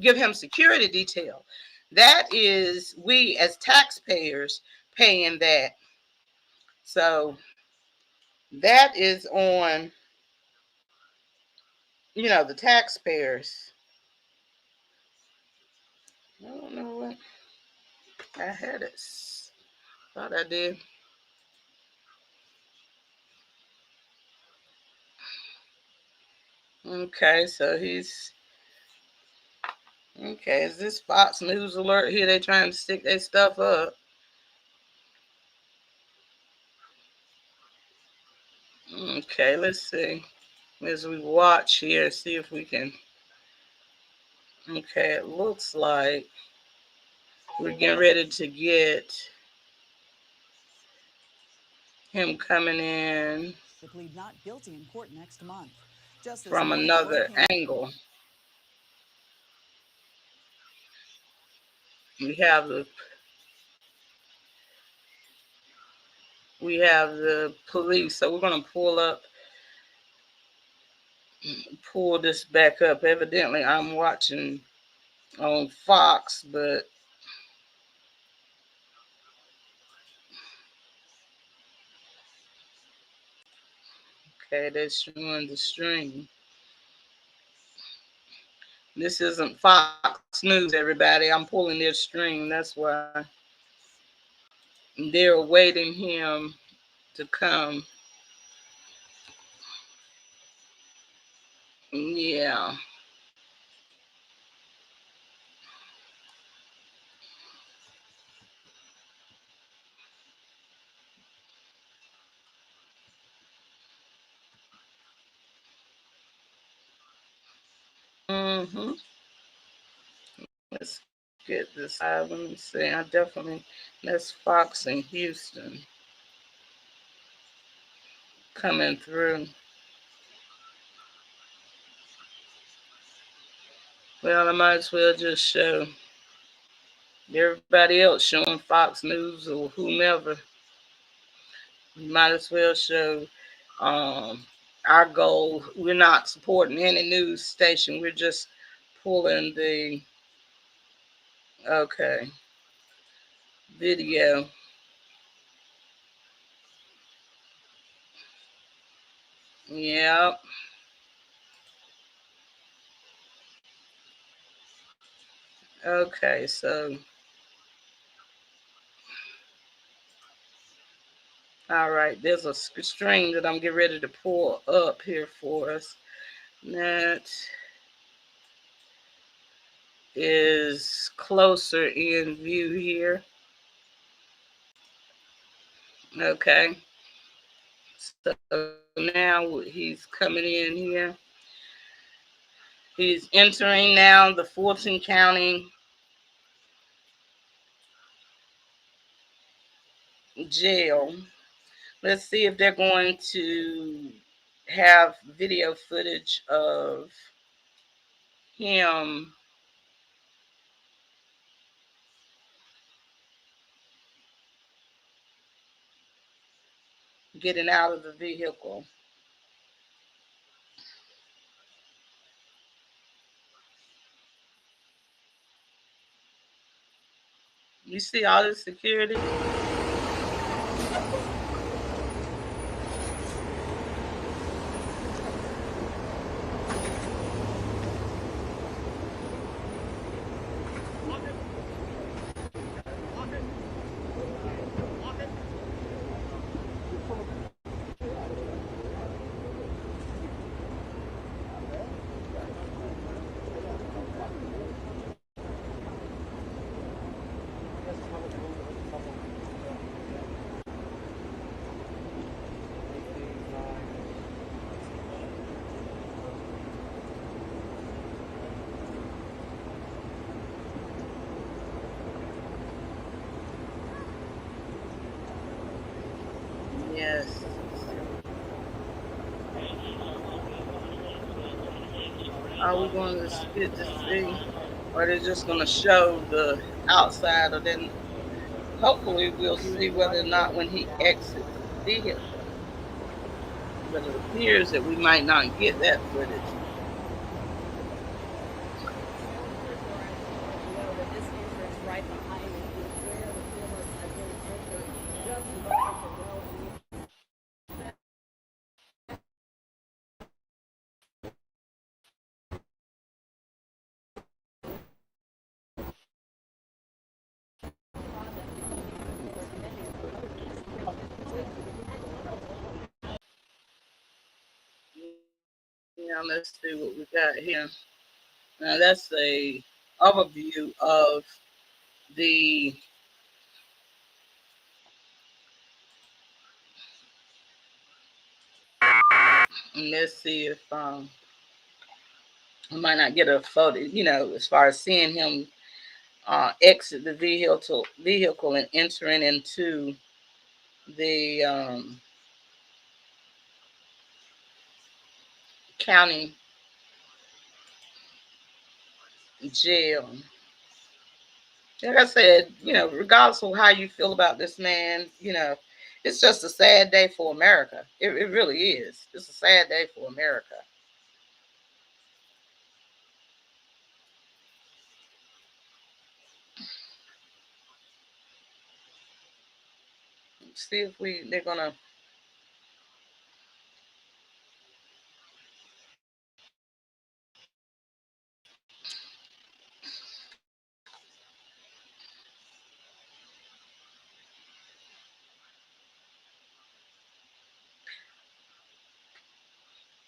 give him security detail. That is, we as taxpayers paying that. So that is on, you know, the taxpayers. I don't know what I had it. Thought I did. Okay, so he's okay. Is this Fox News alert here? They trying to stick their stuff up. Okay, let's see. As we watch here, see if we can Okay, it looks like we're getting ready to get him coming in to plead not guilty in court next month. from another angle. We have the police, so we're gonna pull this back up. Evidently, I'm watching on Fox, but okay, they're showing the stream. This isn't Fox News, everybody. I'm pulling their stream. That's why they're awaiting him to come. Yeah. Mm-hmm. Let's get this live. Let me see. That's Fox in Houston coming through. Well, I might as well just show everybody else showing Fox News or whomever. We might as well show our goal. We're not supporting any news station. We're just pulling the video. Yep. Okay, so all right, there's a string that I'm getting ready to pull up here for us. That is closer in view here. Okay. So now he's coming in here. He's entering now the Fulton County jail. Let's see if they're going to have video footage of him getting out of the vehicle. You see all the security? Yes. Are we going to get to see, or they're just going to show the outside, or then hopefully we'll see whether or not when he exits the vehicle. But it appears that we might not get that footage. Now let's see what we got here. Now that's a overview of the let's see if I might not get a photo, as far as seeing him exit the vehicle and entering into the county jail. Like I said, regardless of how you feel about this man, it's just a sad day for America. It really is. It's a sad day for America. See if they're gonna.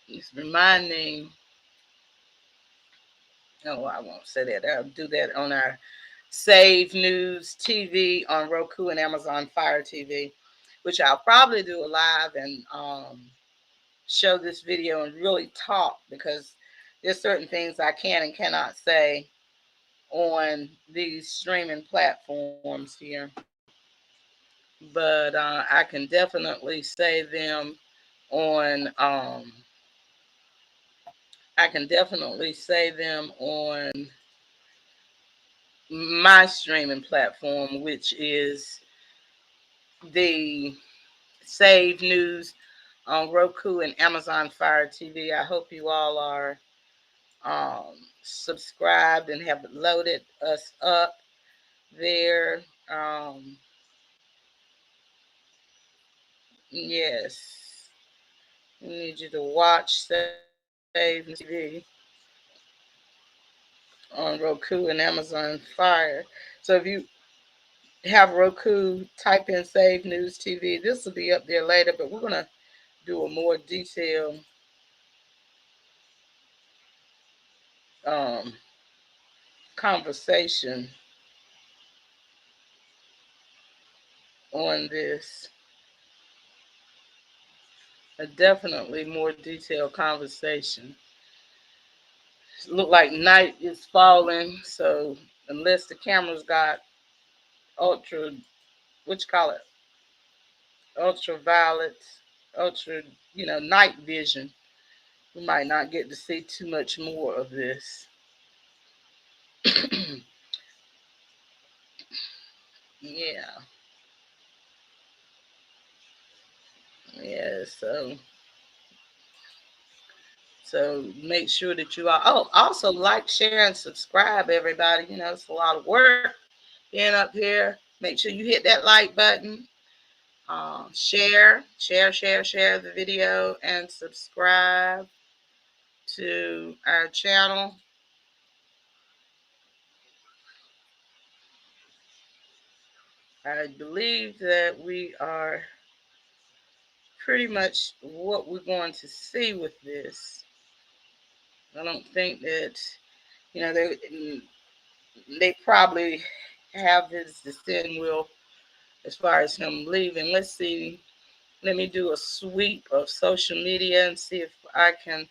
It's reminding. No, I won't say that. I'll do that on our SAVEDNews TV on Roku and Amazon Fire TV, which I'll probably do a live and show this video and really talk, because there's certain things I can and cannot say on these streaming platforms here. But I can definitely say them on my streaming platform, which is the Save News on Roku and Amazon Fire TV. I hope you all are subscribed and have loaded us up there. Yes, we need you to watch Save TV on Roku and Amazon Fire. So if you have Roku, type in Save News TV. This will be up there later, but we're going to do a more detailed conversation on this. A definitely more detailed conversation. It look like night is falling, so unless the cameras got ultra, what you call it, ultraviolet, ultra, night vision, we might not get to see too much more of this. Yeah. Yeah, so make sure that you are. Oh, also like, share, and subscribe, everybody. It's a lot of work being up here. Make sure you hit that like button. Share the video, and subscribe to our channel. I believe that we are pretty much what we're going to see with this. I don't think that, they probably have his decision wheel as far as him leaving. Let's see. Let me do a sweep of social media and see if I can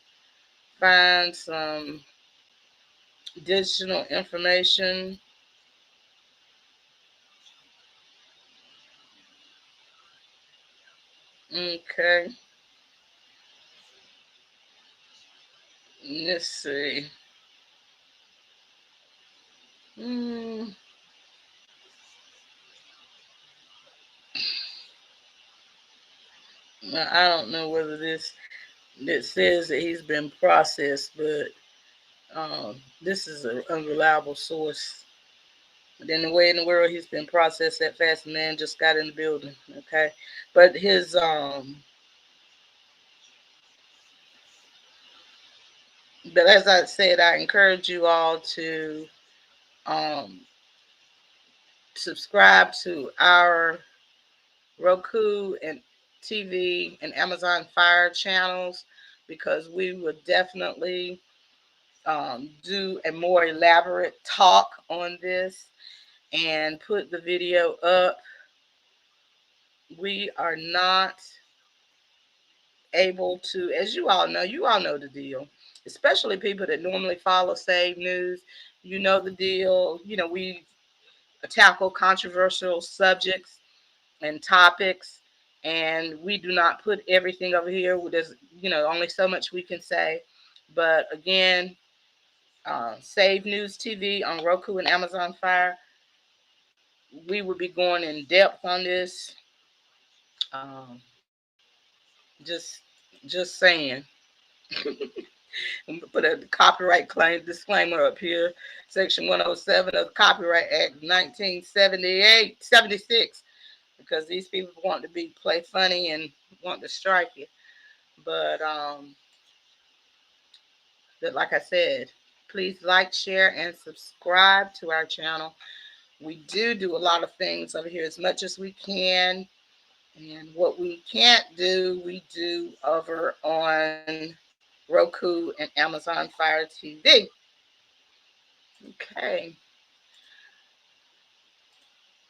find some additional information. Okay. Let's see. I don't know whether that says that he's been processed, but this is an unreliable source. But then the way in the world he's been processed that fast, the man just got in the building. Okay, but his but as I said, I encourage you all to um subscribe to our Roku and TV and Amazon Fire channels, because we will definitely do a more elaborate talk on this and put the video up. We are not able to, as you all know the deal. especially people that normally follow Save News. You know the deal. We tackle controversial subjects and topics, and we do not put everything over here. There's, only so much we can say. But again, Save News TV on Roku and Amazon Fire, we will be going in depth on this. Um, just saying. Put a copyright claim disclaimer up here. Section 107 of the Copyright Act 1976, because these people want to play funny and want to strike you. But like I said, please like, share, and subscribe to our channel. We do a lot of things over here as much as we can. And what we can't do, we do over on Roku and Amazon Fire TV. Okay.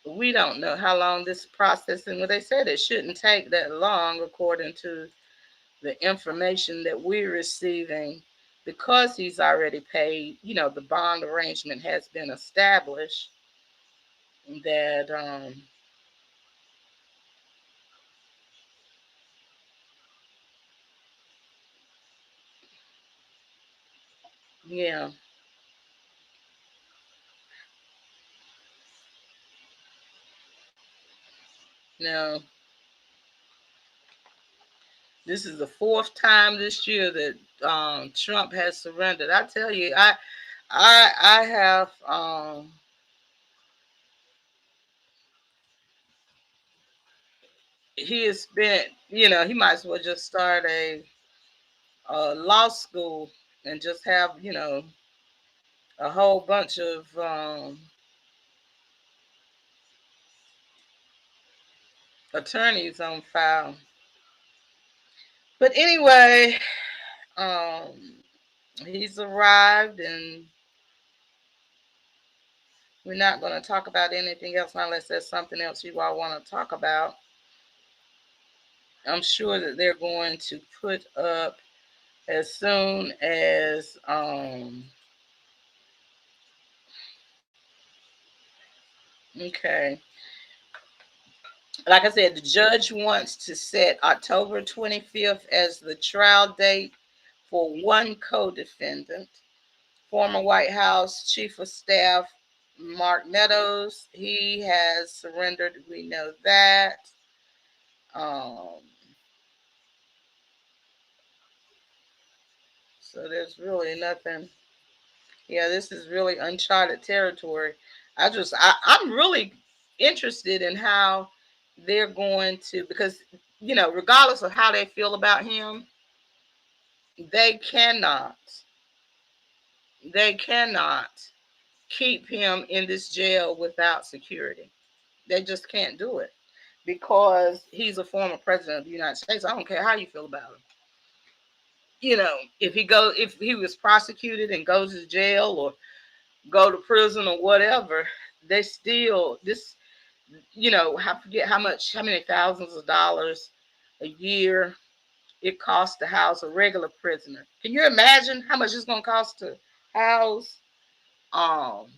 We don't know how long this processing, well, they said it shouldn't take that long according to the information that we're receiving, because he's already paid, the bond arrangement has been established, that yeah. No, this is the fourth time this year that Trump has surrendered. I tell you, I have he has spent, he might as well just start a law school and just have, a whole bunch of attorneys on file. But anyway, he's arrived, and we're not going to talk about anything else unless there's something else you all want to talk about. I'm sure that they're going to put up as soon as okay. Like I said, the judge wants to set October 25th as the trial date for one co-defendant, former White House Chief of Staff Mark Meadows. He has surrendered. We know that. So there's really nothing. Yeah, this is really uncharted territory. I'm really interested in how they're going to, because, regardless of how they feel about him, they cannot, they cannot keep him in this jail without security. They just can't do it, because he's a former president of the United States. I don't care how you feel about him. If he was prosecuted and goes to jail or go to prison or whatever, they still I forget how many thousands of dollars a year it costs to house a regular prisoner. Can you imagine how much it's going to cost to house um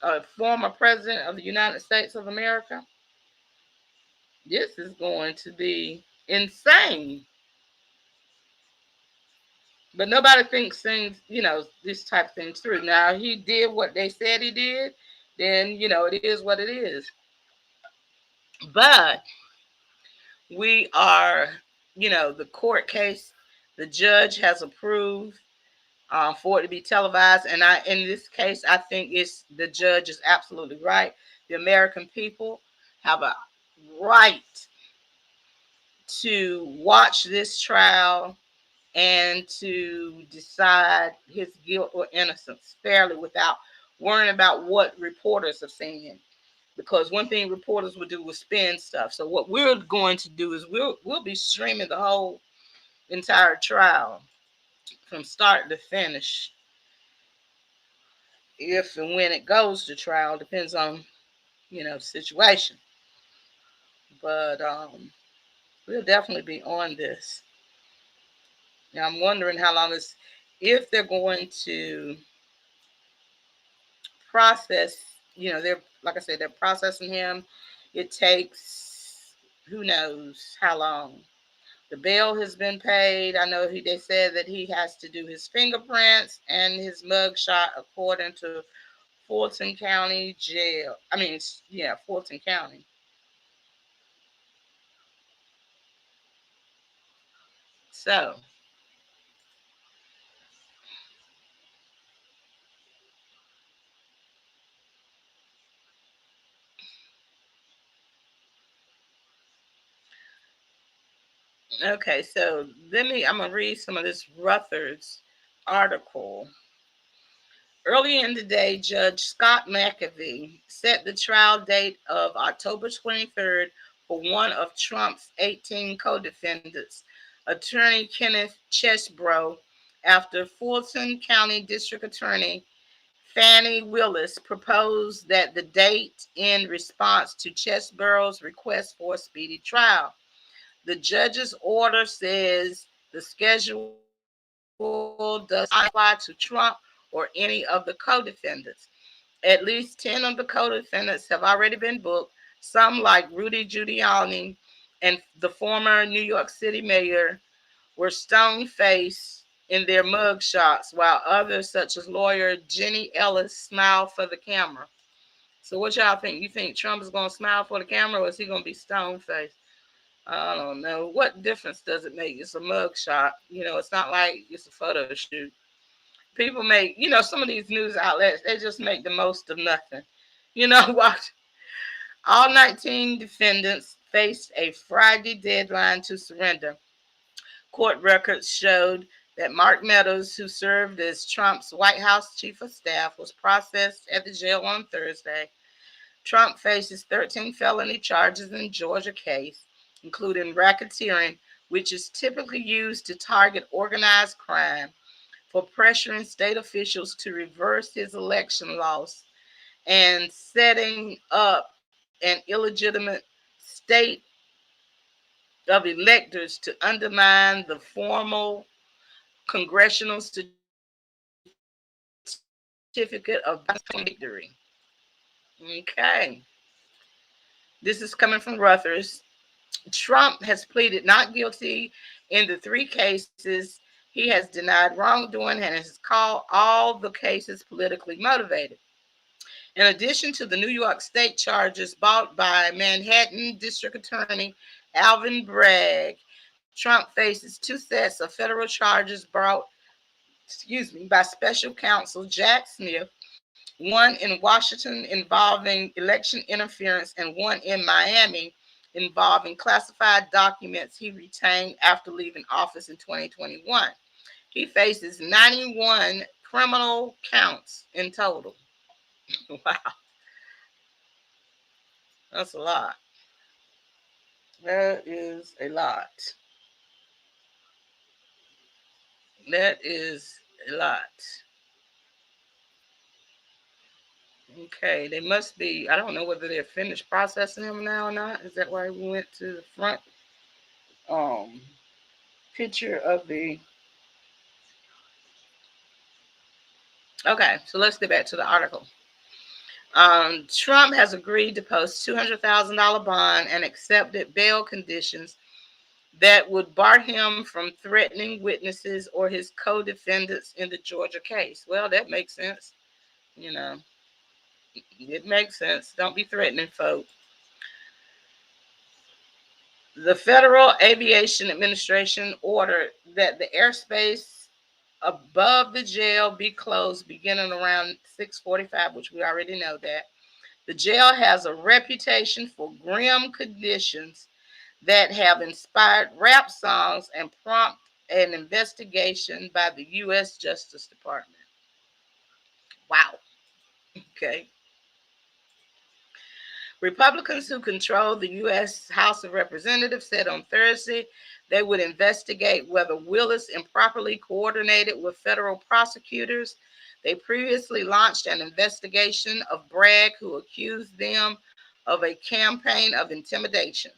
a former president of the United States of America? This is going to be insane. But nobody thinks things, this type of things through. Now, he did what they said he did, then, it is what it is. But we are, the court case, the judge has approved for it to be televised. And in this case, I think the judge is absolutely right. The American people have a right to watch this trial and to decide his guilt or innocence fairly without worrying about what reporters are saying. Because one thing reporters will do is spin stuff. So what we're going to do is we'll be streaming the whole entire trial from start to finish. If and when it goes to trial, depends on, the situation. But we'll definitely be on this. Now I'm wondering how long is if they're going to process, they're like I said, they're processing him. It takes who knows how long. The bail has been paid. I know they said that he has to do his fingerprints and his mug shot according to Fulton County jail. I mean, yeah, Fulton County. So, okay, so I'm going to read some of this Ruther's article. Earlier in the day, Judge Scott McAfee set the trial date of October 23rd for one of Trump's 18 co-defendants, attorney Kenneth Chesebro, after Fulton County District Attorney Fannie Willis proposed that the date in response to Chesebro's request for a speedy trial. The judge's order says the schedule does not apply to Trump or any of the co-defendants. At least 10 of the co-defendants have already been booked. Some, like Rudy Giuliani and the former New York City mayor, were stone-faced in their mug shots, while others, such as lawyer Jenny Ellis, smiled for the camera. So what y'all think? You think Trump is going to smile for the camera, or is he going to be stone-faced? I don't know. What difference does it make? It's a mug shot. It's not like it's a photo shoot. People make, some of these news outlets, they just make the most of nothing. Watch. All 19 defendants faced a Friday deadline to surrender. Court records showed that Mark Meadows, who served as Trump's White House chief of staff, was processed at the jail on Thursday. Trump faces 13 felony charges in Georgia case, including racketeering, which is typically used to target organized crime, for pressuring state officials to reverse his election loss, and setting up an illegitimate state of electors to undermine the formal congressional certificate of victory. Okay. This is coming from Ruther's. Trump has pleaded not guilty in the 3 cases. He has denied wrongdoing and has called all the cases politically motivated. In addition to the New York State charges brought by Manhattan District Attorney Alvin Bragg, Trump faces 2 sets of federal charges brought, by special counsel Jack Smith, one in Washington involving election interference and one in Miami involving classified documents he retained after leaving office in 2021. He faces 91 criminal counts in total. Wow, that's a lot. That is a lot. That is a lot. Okay, they must be, I don't know whether they're finished processing him now or not. Is that why we went to the front picture of the... Okay, so let's get back to the article. Trump has agreed to post $200,000 bond and accepted bail conditions that would bar him from threatening witnesses or his co-defendants in the Georgia case. Well, that makes sense. It makes sense. Don't be threatening folk. The Federal Aviation Administration ordered that the airspace above the jail be closed beginning around 6:45, which we already know that. The jail has a reputation for grim conditions that have inspired rap songs and prompt an investigation by the U.S. Justice Department. Wow. Okay. Republicans who control the U.S. House of Representatives said on Thursday they would investigate whether Willis improperly coordinated with federal prosecutors. They previously launched an investigation of Bragg, who accused them of a campaign of intimidation.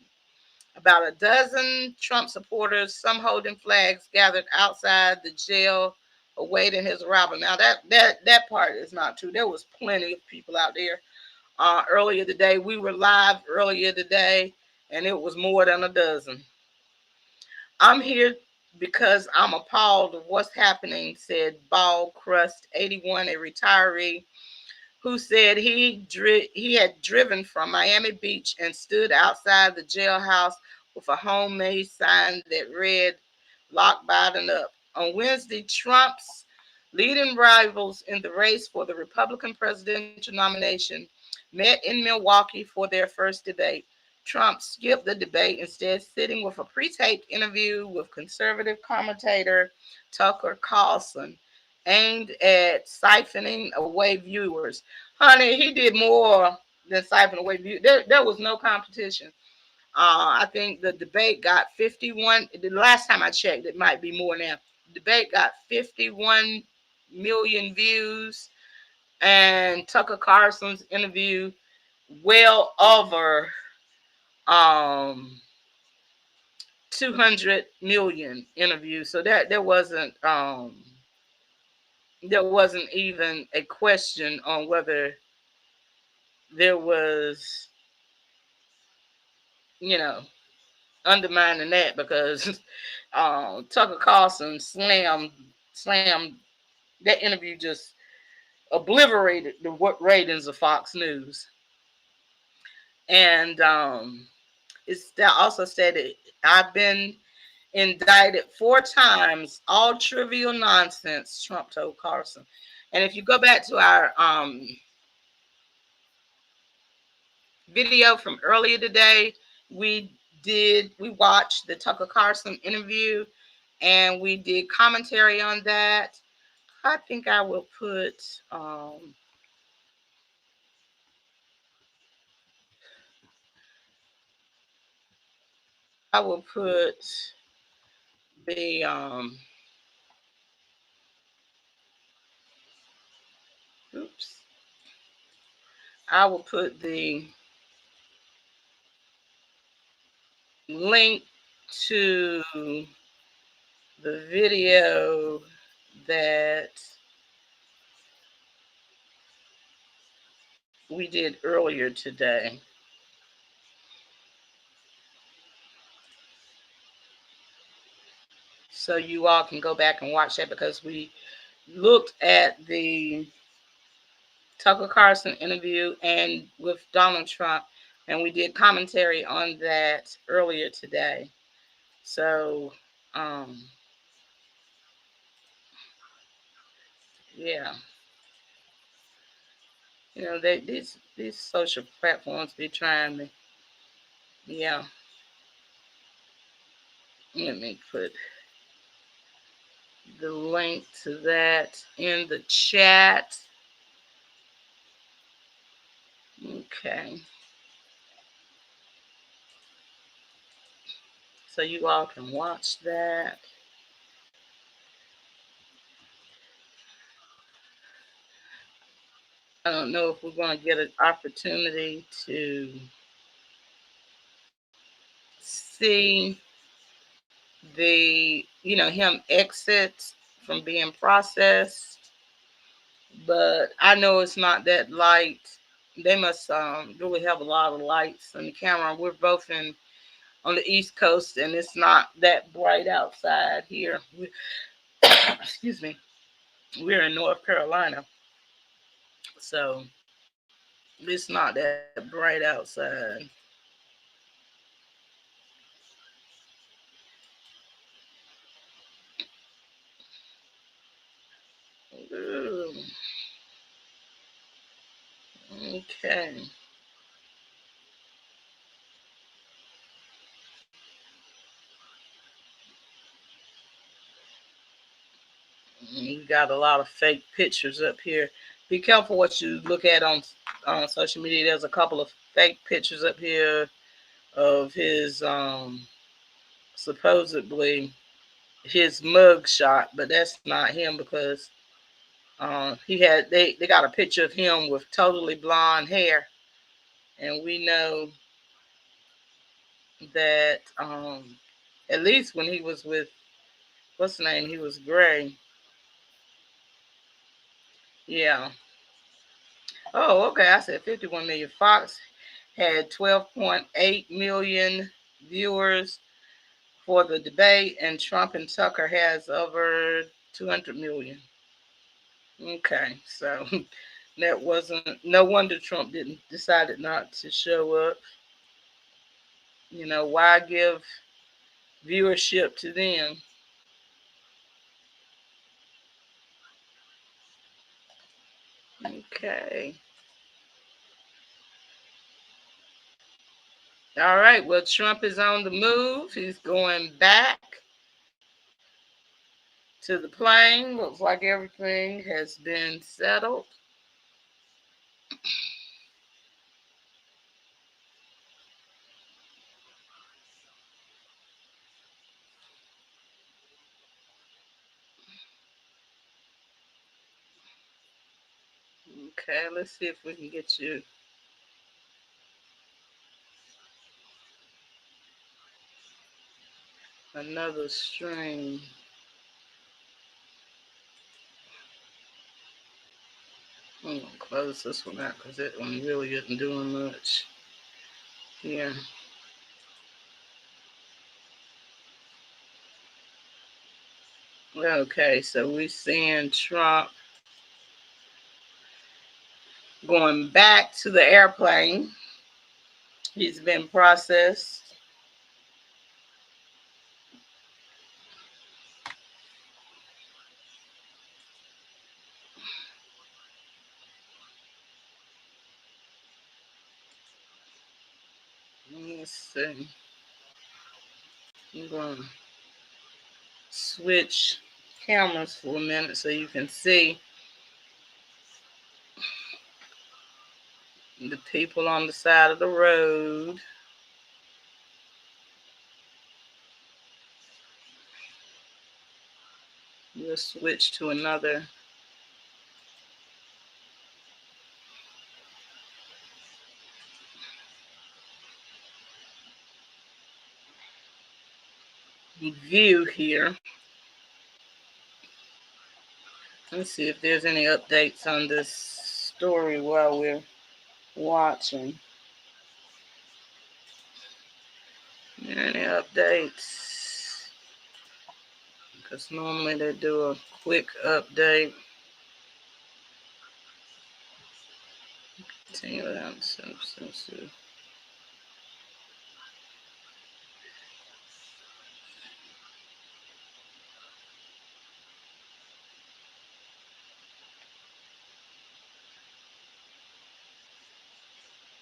About a dozen Trump supporters, some holding flags, gathered outside the jail awaiting his arrival. Now that part is not true. There was plenty of people out there. Earlier today, we were live earlier today, and it was more than a dozen. I'm here because I'm appalled of what's happening, said Ball Crust 81, a retiree who said he had driven from Miami Beach and stood outside the jailhouse with a homemade sign that read, "Lock Biden up." On Wednesday, Trump's leading rivals in the race for the Republican presidential nomination met in Milwaukee for their first debate. Trump skipped the debate, instead sitting with a pre-taped interview with conservative commentator Tucker Carlson, aimed at siphoning away viewers. Honey, he did more than siphon away viewers. There was no competition. I think the debate got 51. The last time I checked, it might be more now. The debate got 51 million views, and Tucker Carlson's interview well over um 200 million interviews. So that there wasn't even a question on whether there was, you know, undermining that, because Tucker Carlson slammed that interview, just obliterated the ratings of Fox News. And it's also said that I've been indicted 4 times, all trivial nonsense, Trump told Carlson. And if you go back to our video from earlier today, we watched the Tucker Carlson interview, and we did commentary on that. I think I will put the oops. I will put the link to the video that we did earlier today. So you all can go back and watch that, because we looked at the Tucker Carlson interview and with Donald Trump, and we did commentary on that earlier today. So yeah, you know, these social platforms be trying to, yeah. Let me put the link to that in the chat. Okay. So you all can watch that. I don't know if we're going to get an opportunity to see him exit from being processed, but I know it's not that light. They must really have a lot of lights on the camera. We're both on the East Coast, and it's not that bright outside here. Excuse me. We're in North Carolina, so it's not that bright outside. Ooh. Okay. You got a lot of fake pictures up here. Be careful what you look at on social media. There's a couple of fake pictures up here of his supposedly his mug shot, but that's not him, because they got a picture of him with totally blonde hair, and we know that at least when he was with what's the name, he was gray. Yeah. Oh, okay. I said 51 million. Fox had 12.8 million viewers for the debate, and Trump and Tucker has over 200 million. Okay, so that wasn't no wonder Trump didn't decided not to show up. You know, why give viewership to them? Okay. All right. Well, Trump is on the move. He's going back to the plane. Looks like everything has been settled. Okay, let's see if we can get you another stream. I'm gonna close this one out because that one really isn't doing much. Yeah. Okay, so we're seeing Trump going back to the airplane. He's been processed. Let's see. I'm going to switch cameras for a minute so you can see the people on the side of the road. We'll switch to another view here. Let's see if there's any updates on this story while we're watching. Any updates? Because normally they do a quick update. Continue without substance.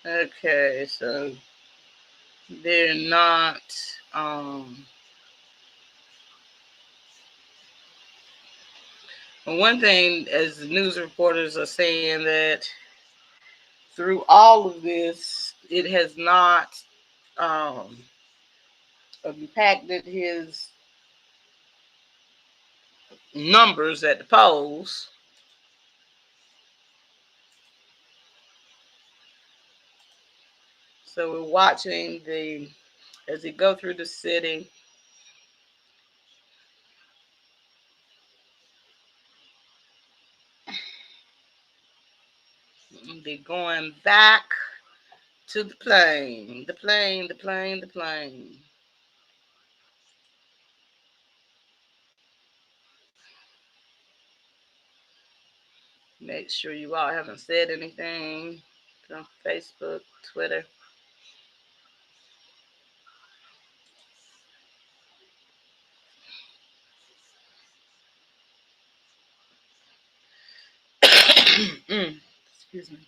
Okay, so they're not one thing as the news reporters are saying that through all of this it has not impacted his numbers at the polls. So we're watching as he go through the city. Be going back to the plane. The plane, the plane, the plane. Make sure you all haven't said anything on Facebook, Twitter. Excuse me.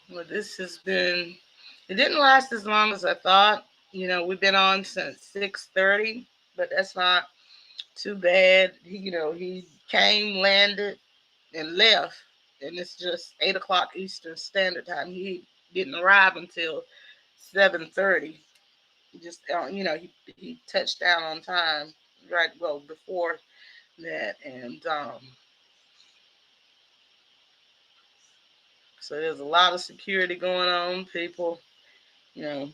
Well, this has been. It didn't last as long as I thought. You know, we've been on since 6:30, but that's not too bad. He came, landed, and left, and it's just 8 o'clock Eastern Standard Time. He didn't arrive until 7:30. Just he touched down on time, right? Well, before that, and So there's a lot of security going on. People, you know,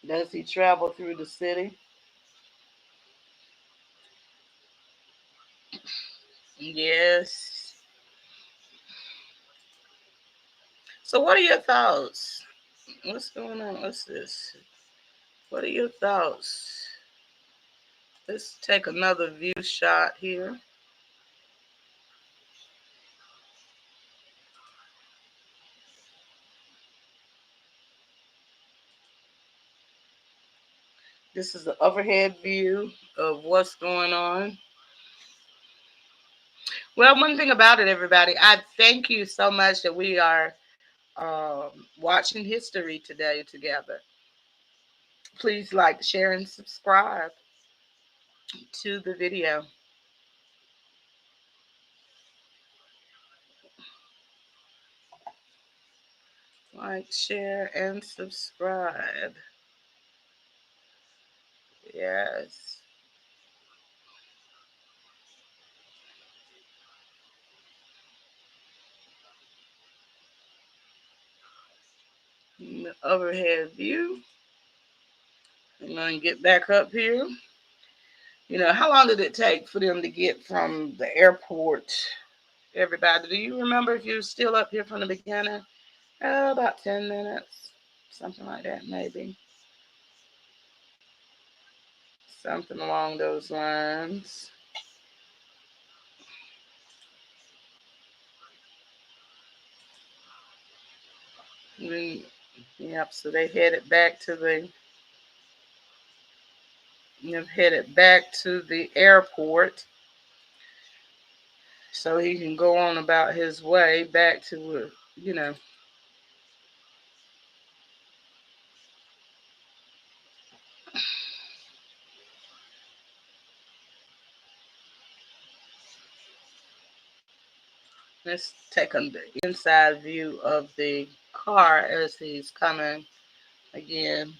does he travel through the city? Yes. So what are your thoughts? What's going on? What's this? What are your thoughts? Let's take another view shot here. This is the overhead view of what's going on. Well, one thing about it, everybody, I thank you so much that we are watching history today together. Please like, share, and subscribe to the video. Like, share, and subscribe. Yes. The overhead view. I'm going to get back up here. You know, how long did it take for them to get from the airport? Everybody, do you remember if you're still up here from the beginning? About 10 minutes. Something like that, maybe. Something along those lines. Yep, so they headed back to the airport so he can go on about his way back to let's take an inside view of the car as he's coming again.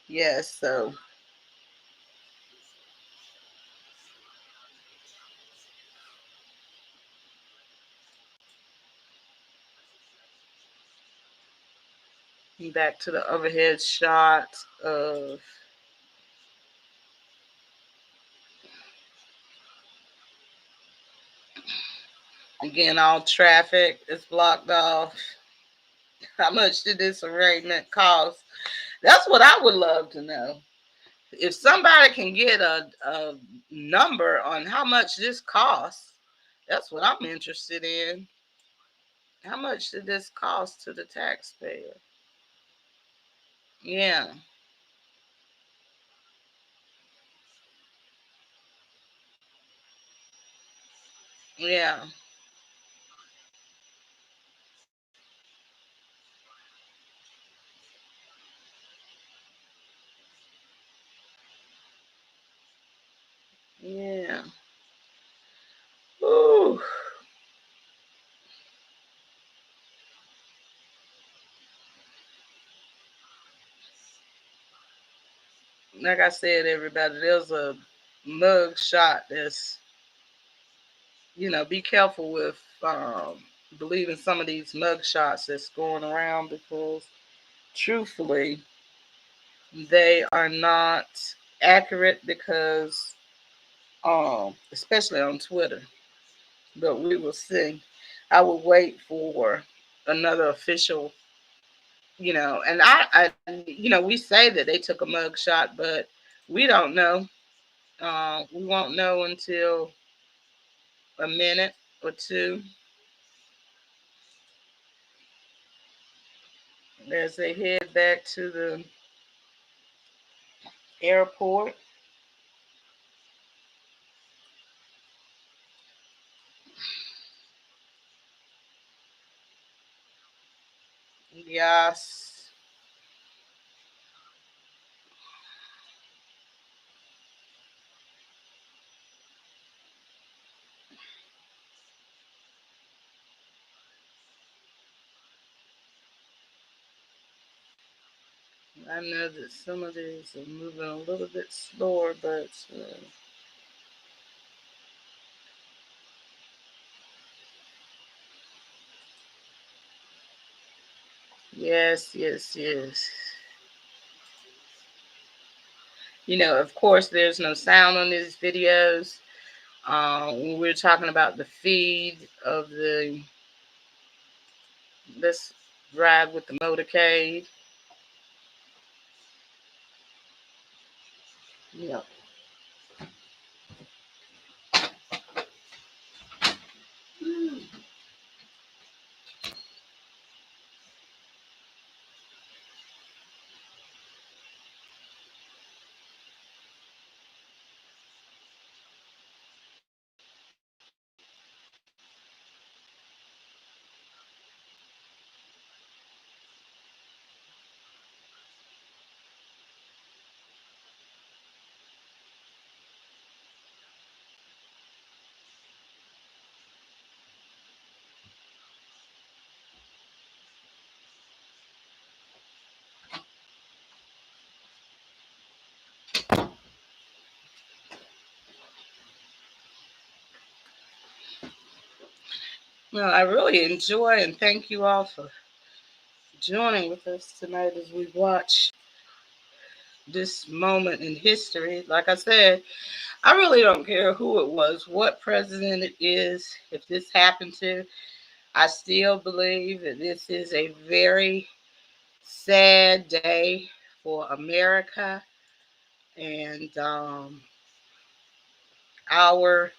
Yes, so back to the overhead shot of again, all traffic is blocked off. How much did this arraignment cost? That's what I would love to know. If somebody can get a number on how much this costs, that's what I'm interested in. How much did this cost to the taxpayer? Yeah. Yeah. Yeah. Ooh. Like I said, everybody, there's a mug shot that's, be careful with believing some of these mug shots that's going around because truthfully, they are not accurate because, especially on Twitter. But we will see. I will wait for another official, and we say that they took a mug shot, but we don't know. We won't know until a minute or two as they head back to the airport. Yes. I know that some of these are moving a little bit slower, but yes, yes, yes. Of course, there's no sound on these videos. When we're talking about the feed of the Let's Ride with the Motorcade. Yeah. Well, I really enjoy and thank you all for joining with us tonight as we watch this moment in history. Like I said, I really don't care who it was, what president it is, if this happened to. I still believe that this is a very sad day for America and our,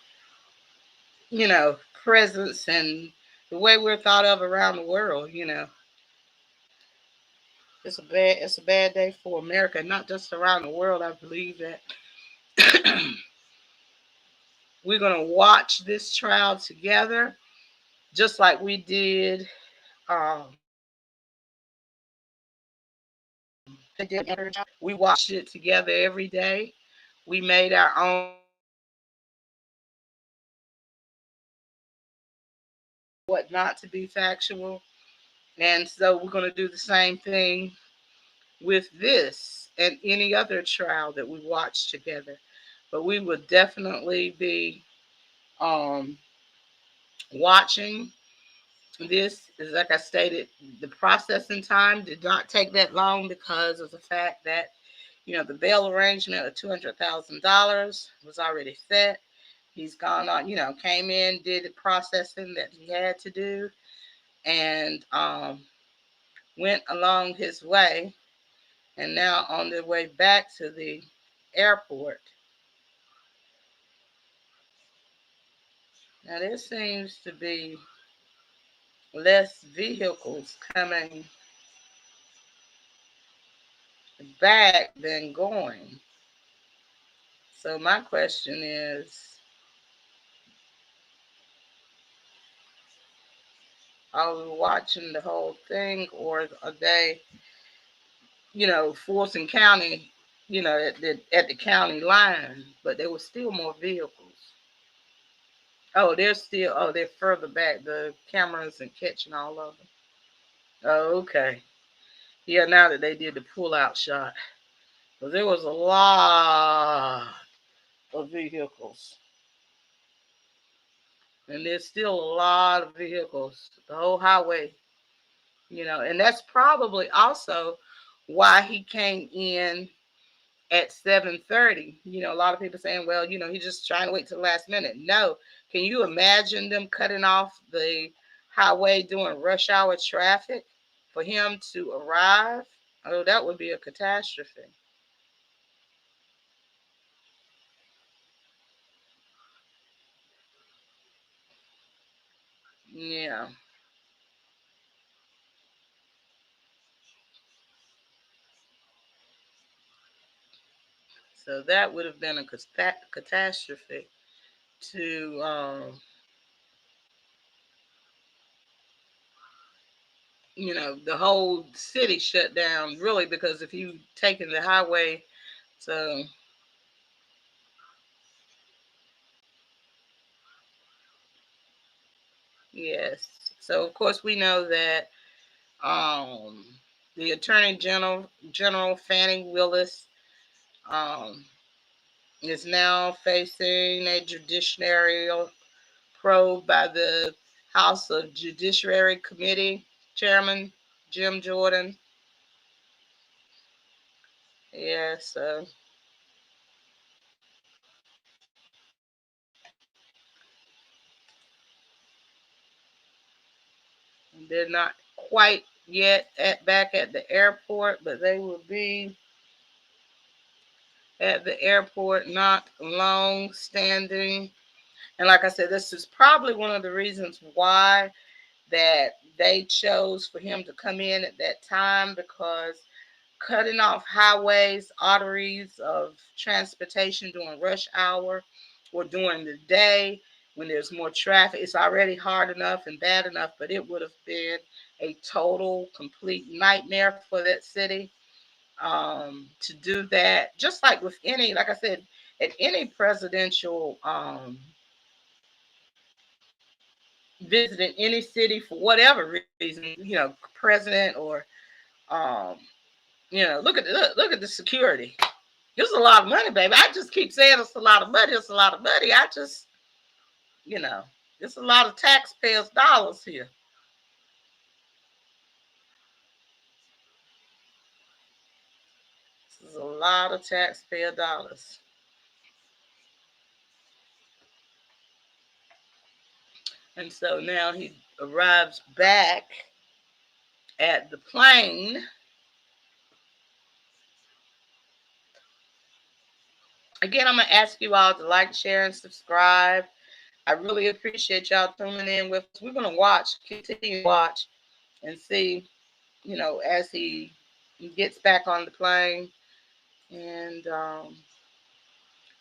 presence and the way we're thought of around the world. It's a bad day for America, not just around the world. I believe that we're gonna watch this trial together, just like we did. We watched it together every day. We made our own what not to be factual, and so we're gonna do the same thing with this and any other trial that we watch together. But we will definitely be um, watching this. Is like I stated, the processing time did not take that long because of the fact that the bail arrangement of $200,000 was already set. He's gone on, came in, did the processing that he had to do, and went along his way, and now on their way back to the airport. Now there seems to be less vehicles coming back than going. So my question is, are we watching the whole thing, or are they, Fulton County, at the county line, but there were still more vehicles. They're further back. The cameras and catching all of them. Oh, okay. Yeah, now that they did the pull out shot. Because there was a lot of vehicles. And there's still a lot of vehicles. The whole highway, and that's probably also why he came in at 7:30. A lot of people saying, well, he's just trying to wait till the last minute. No. Can you imagine them cutting off the highway during rush hour traffic for him to arrive? Oh, that would be a catastrophe. Yeah. So that would have been a catastrophe to, the whole city shut down, really, because if you taken the highway, so yes. So of course we know that, um, The Attorney General Fannie Willis um, is now facing a judicial probe by the House of Judiciary Committee Chairman Jim Jordan. Yeah, so they're not quite yet back at the airport, but they will be at the airport not long standing. And like I said, this is probably one of the reasons why that they chose for him to come in at that time, because cutting off highways, arteries of transportation during rush hour or during the day when there's more traffic, it's already hard enough and bad enough, but it would have been a total, complete nightmare for that city to do that. Just like with any, like I said, at any presidential visiting any city for whatever reason, president or um, look at the security. It's a lot of money, baby. I just keep saying it's a lot of money. It's a lot of money. I just, you know, it's a lot of taxpayers' dollars here. This is a lot of taxpayer dollars. And so now he arrives back at the plane. Again, I'm going to ask you all to like, share, and subscribe. I really appreciate y'all tuning in with us. We're going to continue to watch and see, as he gets back on the plane. And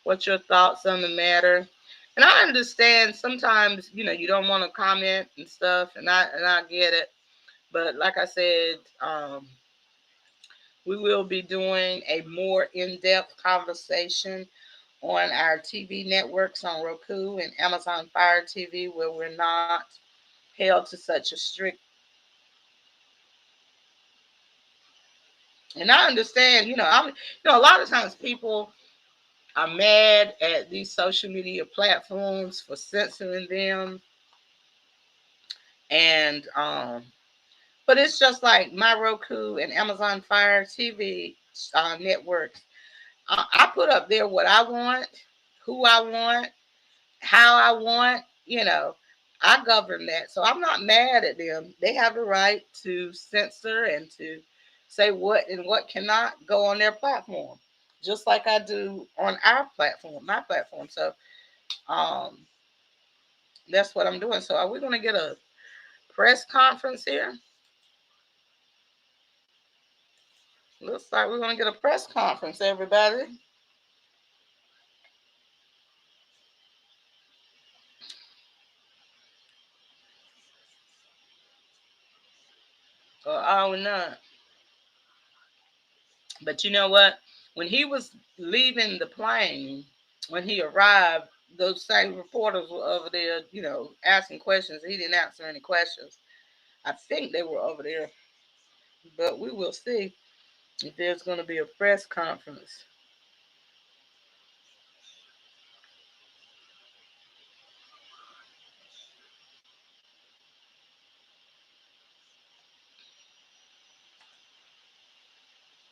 what's your thoughts on the matter? And I understand sometimes, you don't want to comment and stuff, and I get it. But like I said, we will be doing a more in-depth conversation on our TV networks on Roku and Amazon Fire TV, where we're not held to such a strict. And I understand, a lot of times people are mad at these social media platforms for censoring them. And but it's just like my Roku and Amazon Fire TV networks. I put up there what I want, who I want, how I want. I govern that, so I'm not mad at them. They have the right to censor and to say what and what cannot go on their platform, just like I do on our platform, my platform. So um, that's what I'm doing. So are we going to get a press conference here? Looks like we're going to get a press conference, everybody. Or are we not? But you know what? When he was leaving the plane, when he arrived, those same reporters were over there, asking questions. He didn't answer any questions. I think they were over there. But we will see if there's going to be a press conference.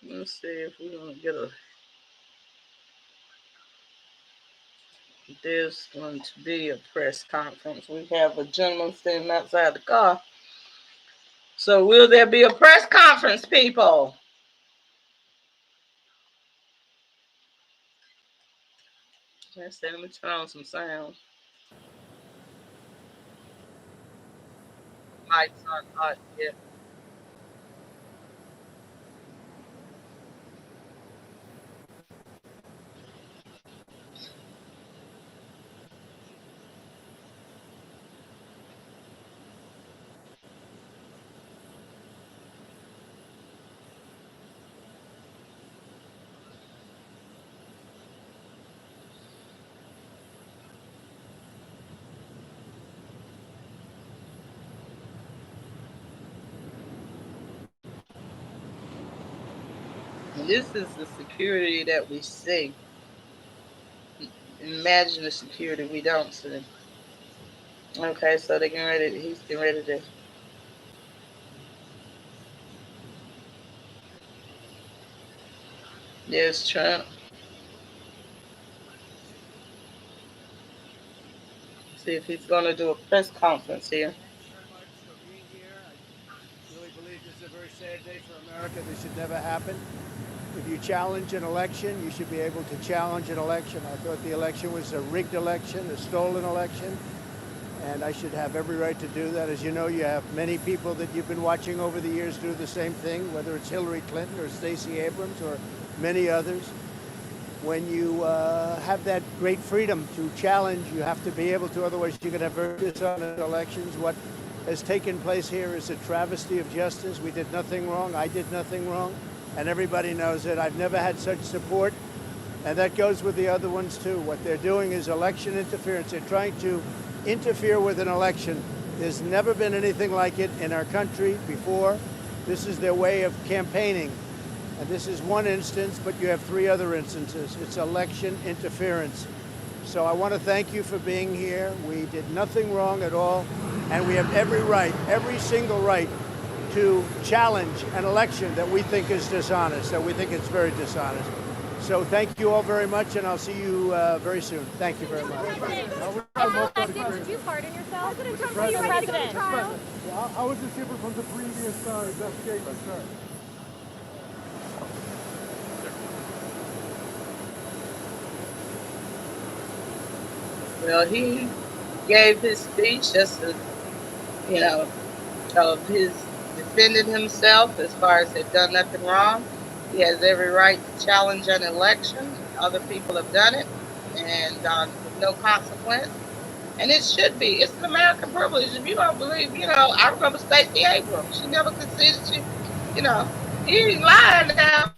Let's see if we're going to get a. There's going to be a press conference. We have a gentleman standing outside the car. So will there be a press conference, people? Let's see, let me turn on some sound. Lights aren't hot yet. And this is the security that we see. Imagine the security we don't see. Okay, so they're getting ready. He's getting ready to. There's Trump. See if he's going to do a press conference here. I really believe this is a very sad day for America. This should never happen. If you challenge an election, you should be able to challenge an election. I thought the election was a rigged election, a stolen election, and I should have every right to do that. As you know, you have many people that you've been watching over the years do the same thing, whether it's Hillary Clinton or Stacey Abrams or many others. When you have that great freedom to challenge, you have to be able to, otherwise you could have very dishonest elections. What has taken place here is a travesty of justice. We did nothing wrong. I did nothing wrong. And everybody knows it. I've never had such support. And that goes with the other ones too. What they're doing is election interference. They're trying to interfere with an election. There's never been anything like it in our country before. This is their way of campaigning. And this is one instance, but you have 3 other instances. It's election interference. So I want to thank you for being here. We did nothing wrong at all. And we have every right, every single right, to challenge an election that we think is dishonest, that we think it's very dishonest. So thank you all very much, and I'll see you very soon. Thank you very much. Did you pardon yourself? President Trump, are you ready to go to trial? I was disabled from the previous investigation, sir. Well, he gave his speech just to, of his defending himself as far as they've done nothing wrong. He has every right to challenge an election. Other people have done it, and with no consequence. And it should be. It's an American privilege. If you don't believe, I remember Stacey Abrams. She never conceded. He ain't lying now.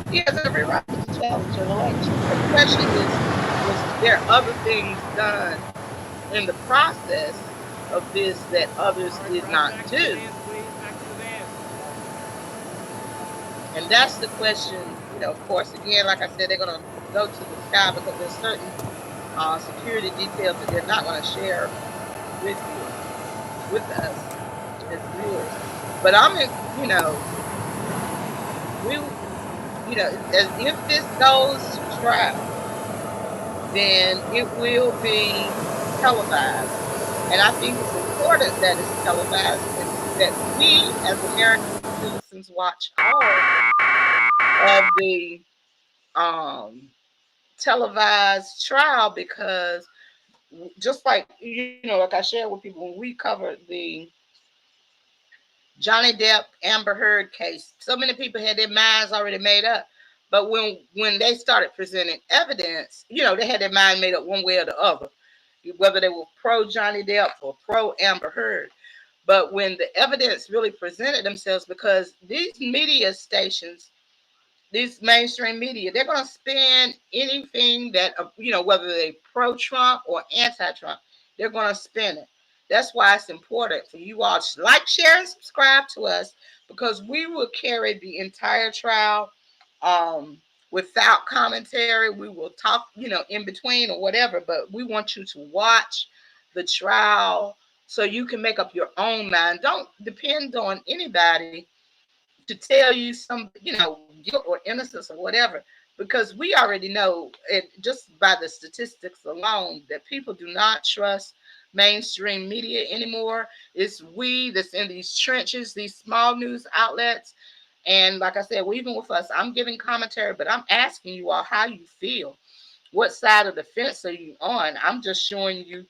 He has every right to challenge an election, especially was there other things done in the process of this that others did not do. And that's the question, of course, again, like I said, they're going to go to the sky because there's certain security details that they're not going to share with you, with us as viewers. But as if this goes to trial, then it will be televised. And I think it's important that it's televised and that we as American citizens watch all of the televised trial, because just like like I shared with people when we covered the Johnny Depp Amber Heard case, so many people had their minds already made up. But when they started presenting evidence, they had their mind made up one way or the other, whether they were pro Johnny Depp or pro Amber Heard. But when the evidence really presented themselves, because these media stations, these mainstream media, they're going to spin anything that, whether they pro-Trump or anti-Trump, they're going to spin it. That's why it's important for you all to like, share, and subscribe to us, because we will carry the entire trial without commentary. We will talk, in between or whatever, but we want you to watch the trial so you can make up your own mind. Don't depend on anybody to tell you some, guilt or innocence or whatever, because we already know it just by the statistics alone that people do not trust mainstream media anymore. It's we that's in these trenches, these small news outlets. And like I said, well, even with us, I'm giving commentary, but I'm asking you all how you feel. What side of the fence are you on? I'm just showing you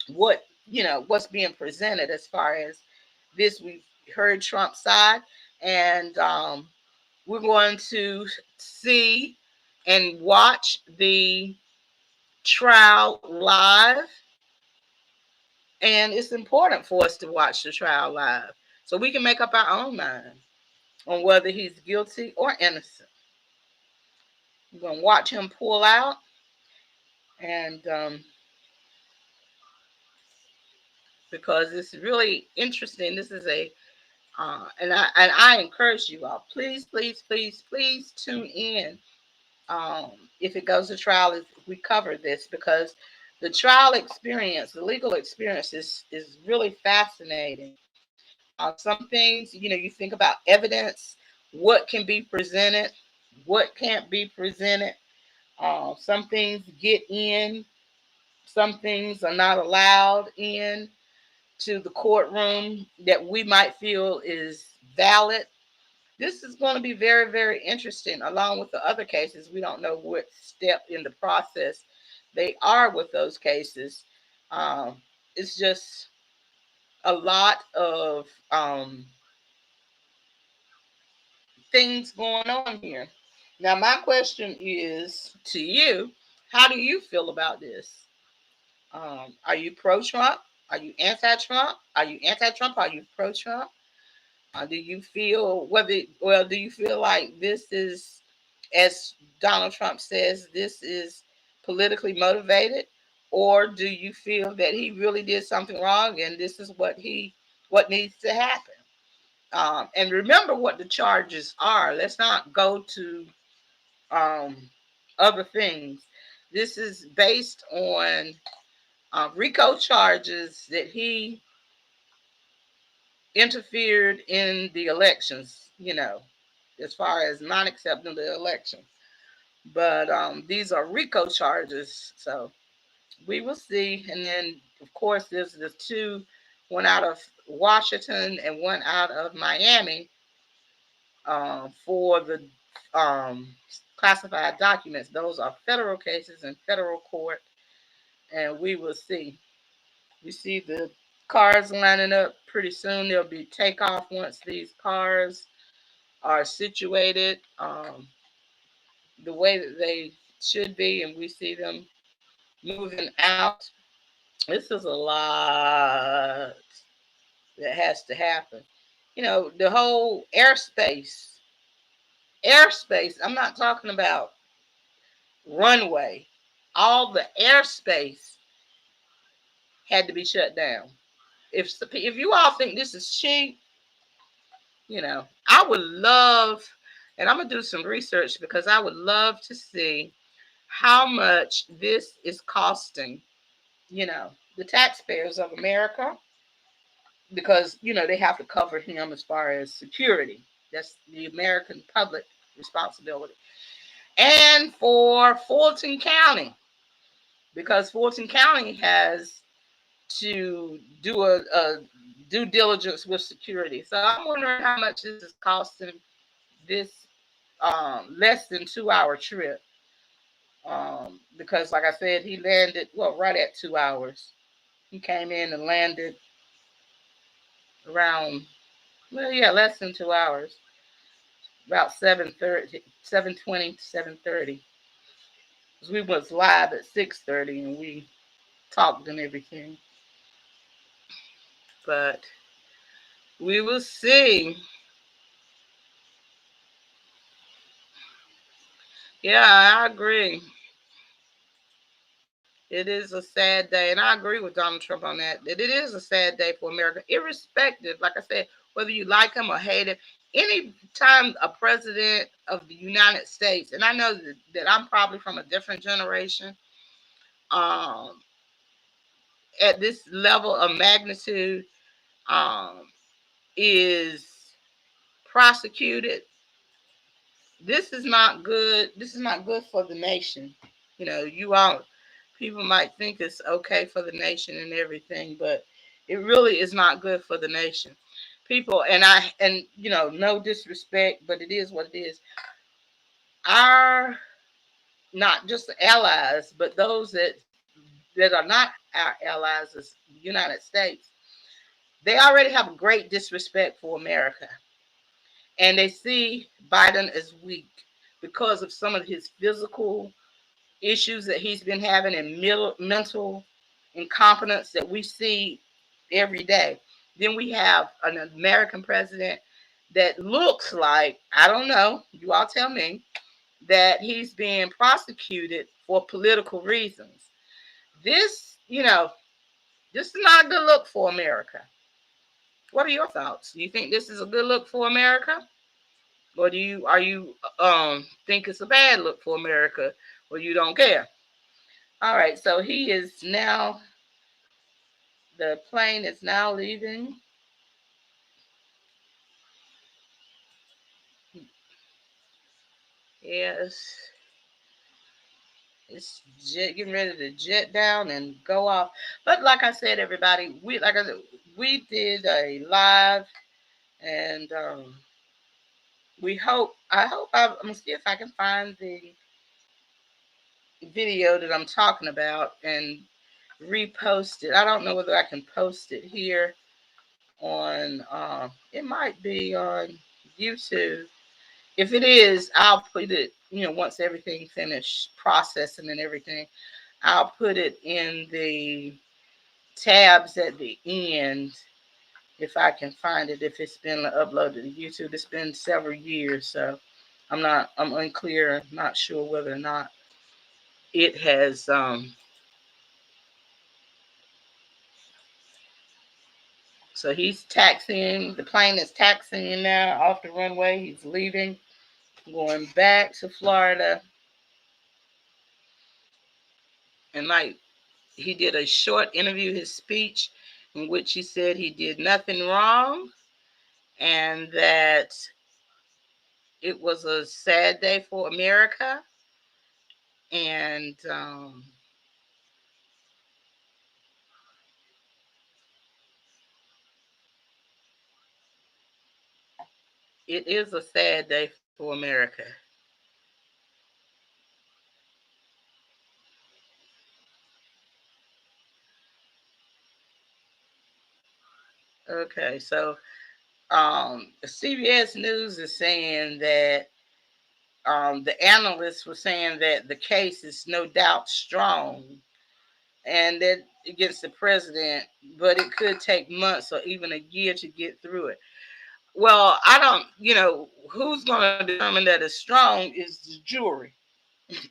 what's being presented as far as this. We've heard Trump's side, and we're going to see and watch the trial live. And it's important for us to watch the trial live so we can make up our own mind on whether he's guilty or innocent. We're going to watch him pull out, and because it's really interesting. This is a And I encourage you all, please, please, please, please tune in. If it goes to trial, if we cover this, because the trial experience, the legal experience is really fascinating. Some things, you think about evidence, what can be presented, what can't be presented. Some things get in, some things are not allowed in to the courtroom that we might feel is valid. This is going to be very, very interesting, along with the other cases. We don't know what step in the process they are with those cases. It's just a lot of things going on here. Now, my question is to you: how do you feel about this? Are you pro-Trump? Are you anti-Trump? Are you anti-Trump? Are you pro-Trump? Do you feel do you feel like this is, as Donald Trump says, this is politically motivated, or do you feel that he really did something wrong and this is what needs to happen? And remember what the charges are. Let's not go to um, other things. This is based on RICO charges that he interfered in the elections, as far as not accepting the election. But these are RICO charges. So we will see. And then, of course, there's the two, one out of Washington and one out of Miami, for the classified documents. Those are federal cases in federal court. And we will see. We see the cars lining up pretty soon. There'll be takeoff once these cars are situated the way that they should be, and we see them moving out. This is a lot that has to happen. The whole airspace. I'm not talking about runway. All the airspace had to be shut down. If you all think this is cheap, I would love, and I'm gonna do some research because I would love to see how much this is costing, the taxpayers of America, because they have to cover him as far as security. That's the American public responsibility. And for Fulton County, because Fulton County has to do a due diligence with security. So I'm wondering how much this is costing this less than 2 hour trip. Because, like I said, he landed right at 2 hours. He came in and landed around less than 2 hours, about 7:30, 7:20 to 7:30. We was live at 6:30 and we talked and everything. But we will see. Yeah, I agree. It is a sad day, and I agree with Donald Trump on that. That it is a sad day for America, irrespective, like I said, whether you like him or hate him. Any time a president of the United States, and I know that I'm probably from a different generation, um, at this level of magnitude, um, is prosecuted. This is not good. This is not good for the nation. You all, people might think it's okay for the nation and everything, but it really is not good for the nation. People, and no disrespect, but it is what it is. Our, not just the allies, but those that are not our allies, as the United States, they already have a great disrespect for America. And they see Biden as weak because of some of his physical issues that he's been having and mental incompetence that we see every day. Then we have an American president that looks like, I don't know, you all tell me, that he's being prosecuted for political reasons. This is not a good look for America. What are your thoughts? Do you think this is a good look for America? Or are you think it's a bad look for America, or you don't care? All right, so the plane is now leaving. Yes, it's getting ready to jet down and go off. But like I said, everybody, we did a live, and I'm gonna see if I can find the video that I'm talking about and repost it. I don't know whether I can post it here on. It might be on YouTube. If it is, I'll put it. Once everything finished processing and everything, I'll put it in the tabs at the end if I can find it. If it's been uploaded to YouTube, it's been several years, so I'm unclear, not sure whether or not it has. So he's taxiing. The plane is taxiing now off the runway. He's leaving, going back to Florida, and he did a short interview, his speech, in which he said he did nothing wrong and that it was a sad day for America. And it is a sad day for America. Okay, so CBS News is saying that the analysts were saying that the case is no doubt strong and that against the president, but it could take months or even a year to get through it. Well, I don't, who's going to determine that it's strong is the jury.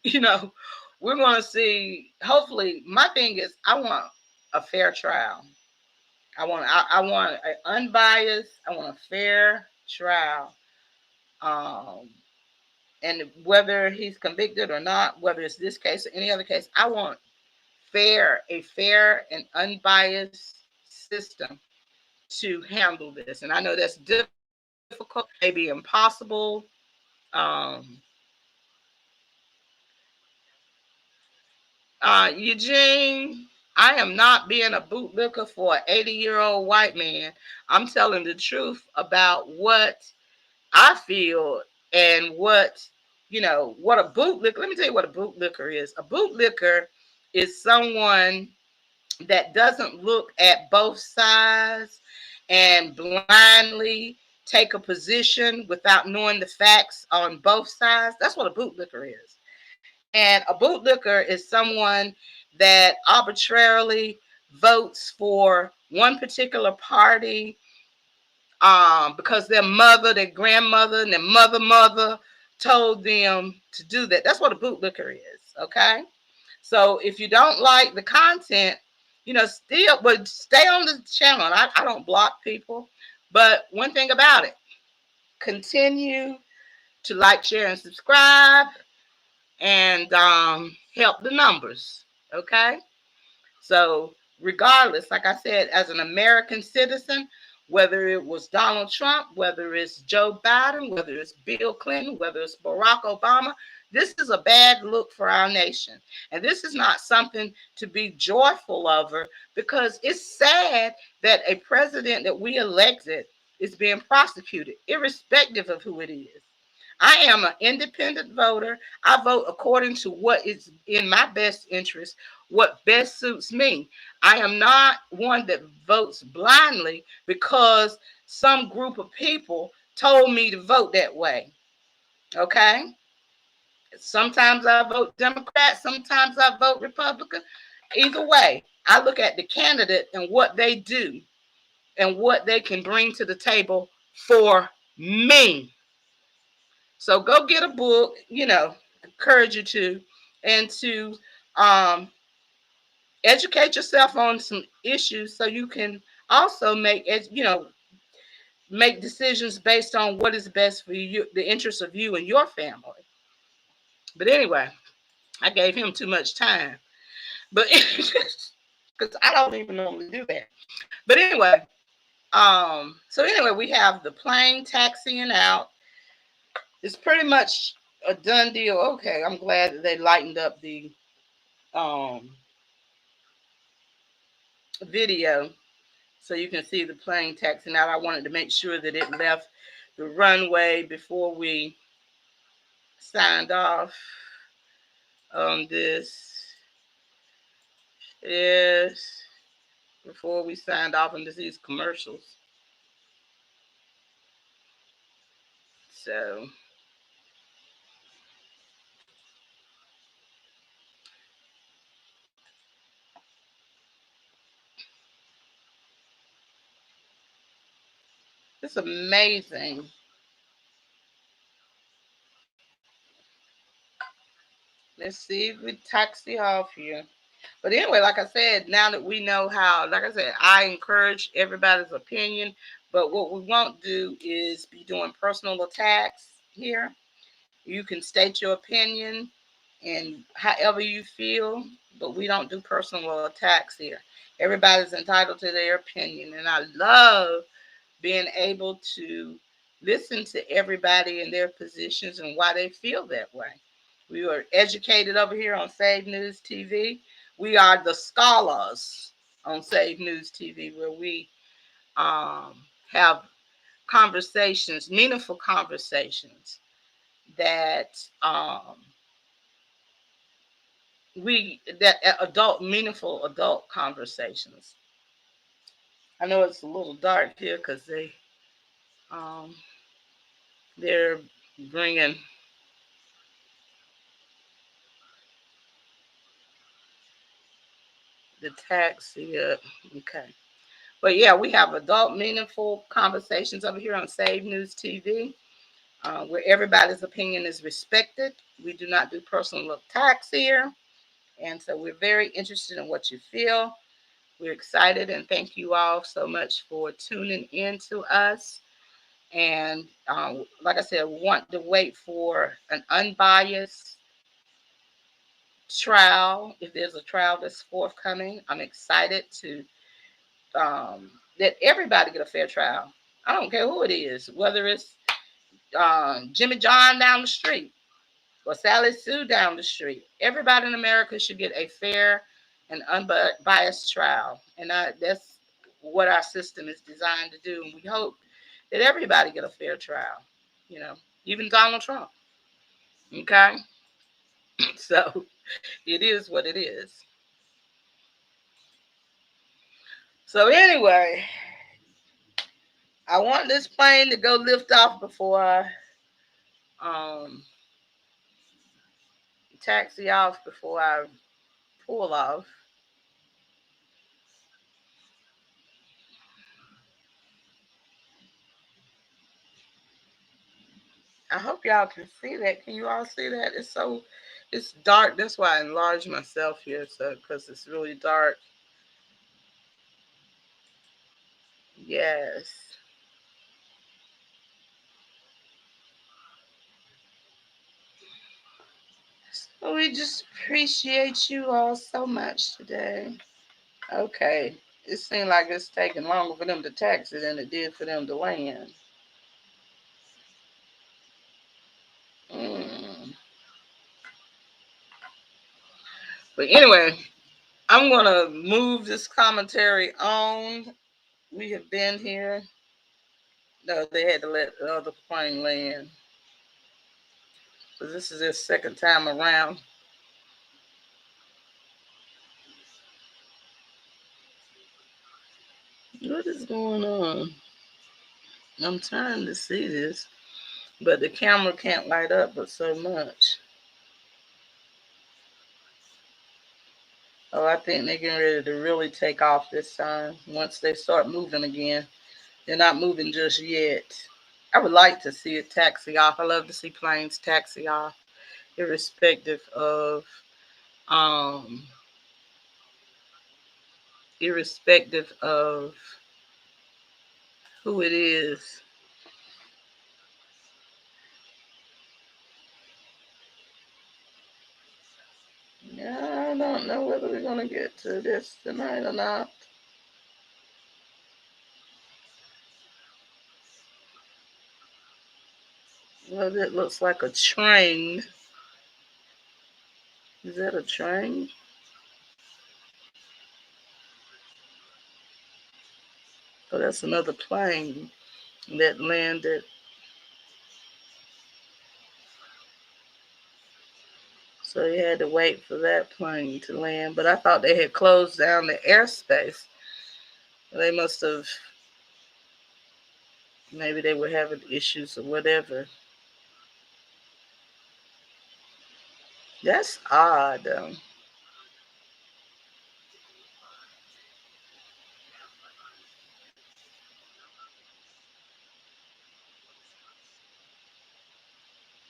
you know, we're going to see. Hopefully, my thing is, I want a fair trial. I want an unbiased. I want a fair trial. Um, and whether he's convicted or not, whether it's this case or any other case, I want a fair and unbiased system to handle this. And I know that's difficult, maybe impossible. Um, Eugene, I am not being a bootlicker for an 80-year-old white man. I'm telling the truth about what I feel and what a bootlicker. Let me tell you what a bootlicker is. A bootlicker is someone that doesn't look at both sides and blindly take a position without knowing the facts on both sides. That's what a bootlicker is. And a bootlicker is someone that arbitrarily votes for one particular party because their mother, their grandmother, and their mother told them to do that. That's what a bootlicker is, okay? So if you don't like the content, but stay on the channel. I don't block people. But one thing about it, continue to like, share, and subscribe and help the numbers, okay? So regardless, like I said, as an American citizen, whether it was Donald Trump, whether it's Joe Biden, whether it's Bill Clinton, whether it's Barack Obama, this is a bad look for our nation. And this is not something to be joyful over, because it's sad that a president that we elected is being prosecuted, irrespective of who it is. I am an independent voter. I vote according to what is in my best interest, what best suits me. I am not one that votes blindly because some group of people told me to vote that way. Okay? Sometimes I vote Democrat, sometimes I vote Republican. Either way, I look at the candidate and what they do and what they can bring to the table for me. So go get a book, encourage you to, and to educate yourself on some issues so you can also make, make decisions based on what is best for you, the interests of you and your family. But anyway, I gave him too much time. But because I don't even normally do that. But anyway, so anyway, we have the plane taxiing out. It's pretty much a done deal. Okay, I'm glad that they lightened up the video so you can see the plane taxiing out. I wanted to make sure that it left the runway before we signed off on this. Yes, before we signed off on these commercials. So it's amazing. Let's see if we taxi off here. But anyway, like I said, now that we know how, like I said, I encourage everybody's opinion. But what we won't do is be doing personal attacks here. You can state your opinion and however you feel, but we don't do personal attacks here. Everybody's entitled to their opinion. And I love being able to listen to everybody and their positions and why they feel that way. We are educated over here on Save News TV. We are the scholars on Save News TV, where we have conversations, meaningful conversations that meaningful adult conversations. I know it's a little dark here because they're bringing the taxi up. Okay. But yeah, we have adult meaningful conversations over here on Save News TV, where everybody's opinion is respected. We do not do personal attacks here. And so we're very interested in what you feel. We're excited and thank you all so much for tuning in to us. And like I said, we want to wait for an unbiased trial. If there's a trial that's forthcoming, I'm excited to let everybody get a fair trial. I don't care who it is, whether it's Jimmy John down the street or Sally Sue down the street. Everybody in America should get a fair and unbiased trial. And that's what our system is designed to do. And we hope that everybody get a fair trial, even Donald Trump. Okay? So it is what it is. So anyway, I want this plane to go lift off before I taxi off, before I pull off. I hope y'all can see that. Can you all see that? It's dark. That's why I enlarged myself here, so because it's really dark. Yes. So we just appreciate you all so much today. Okay. It seemed like it's taking longer for them to taxi than it did for them to land. Mm. But anyway, I'm going to move this commentary on. We have been here. No, they had to let the other plane land. Because this is their second time around. What is going on? I'm trying to see this, but the camera can't light up but so much. Oh, I think they're getting ready to really take off this time once they start moving again. They're not moving just yet. I would like to see it taxi off. I love to see planes taxi off, irrespective of um irrespective of who it is. Yeah, I don't know whether we're going to get to this tonight or not. Well, it looks like a train. Is that a train? Oh, that's another plane that landed. So you had to wait for that plane to land. But I thought they had closed down the airspace. They must have, maybe they were having issues or whatever. That's odd.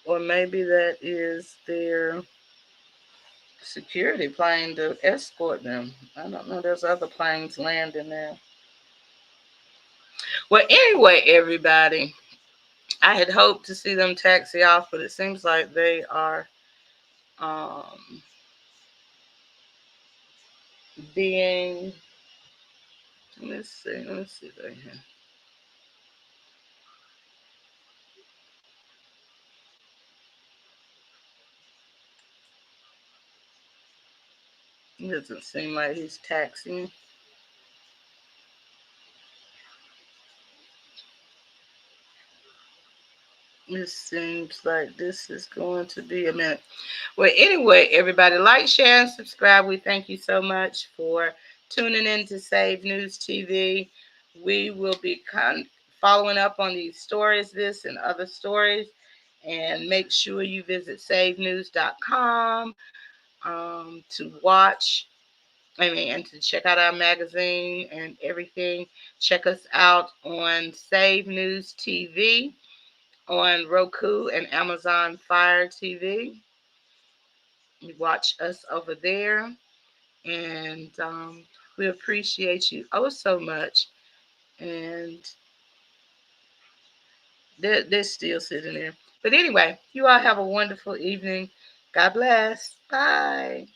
Or maybe that is their security plane to escort them. I don't know. There's other planes landing there. Well, anyway, everybody, I had hoped to see them taxi off, but it seems like they are being. Let's see. Let's see if I can. It doesn't seem like he's taxiing. It seems like this is going to be a minute. Well, anyway, everybody, like, share, and subscribe. We thank you so much for tuning in to Save News TV. We will be following up on these stories, this and other stories. And make sure you visit SAVEDNews.com to watch, and to check out our magazine and everything. Check us out on Save News TV on Roku and Amazon Fire TV. You watch us over there, and we appreciate you oh so much. And they're still sitting there. But anyway, you all have a wonderful evening. God bless. Bye.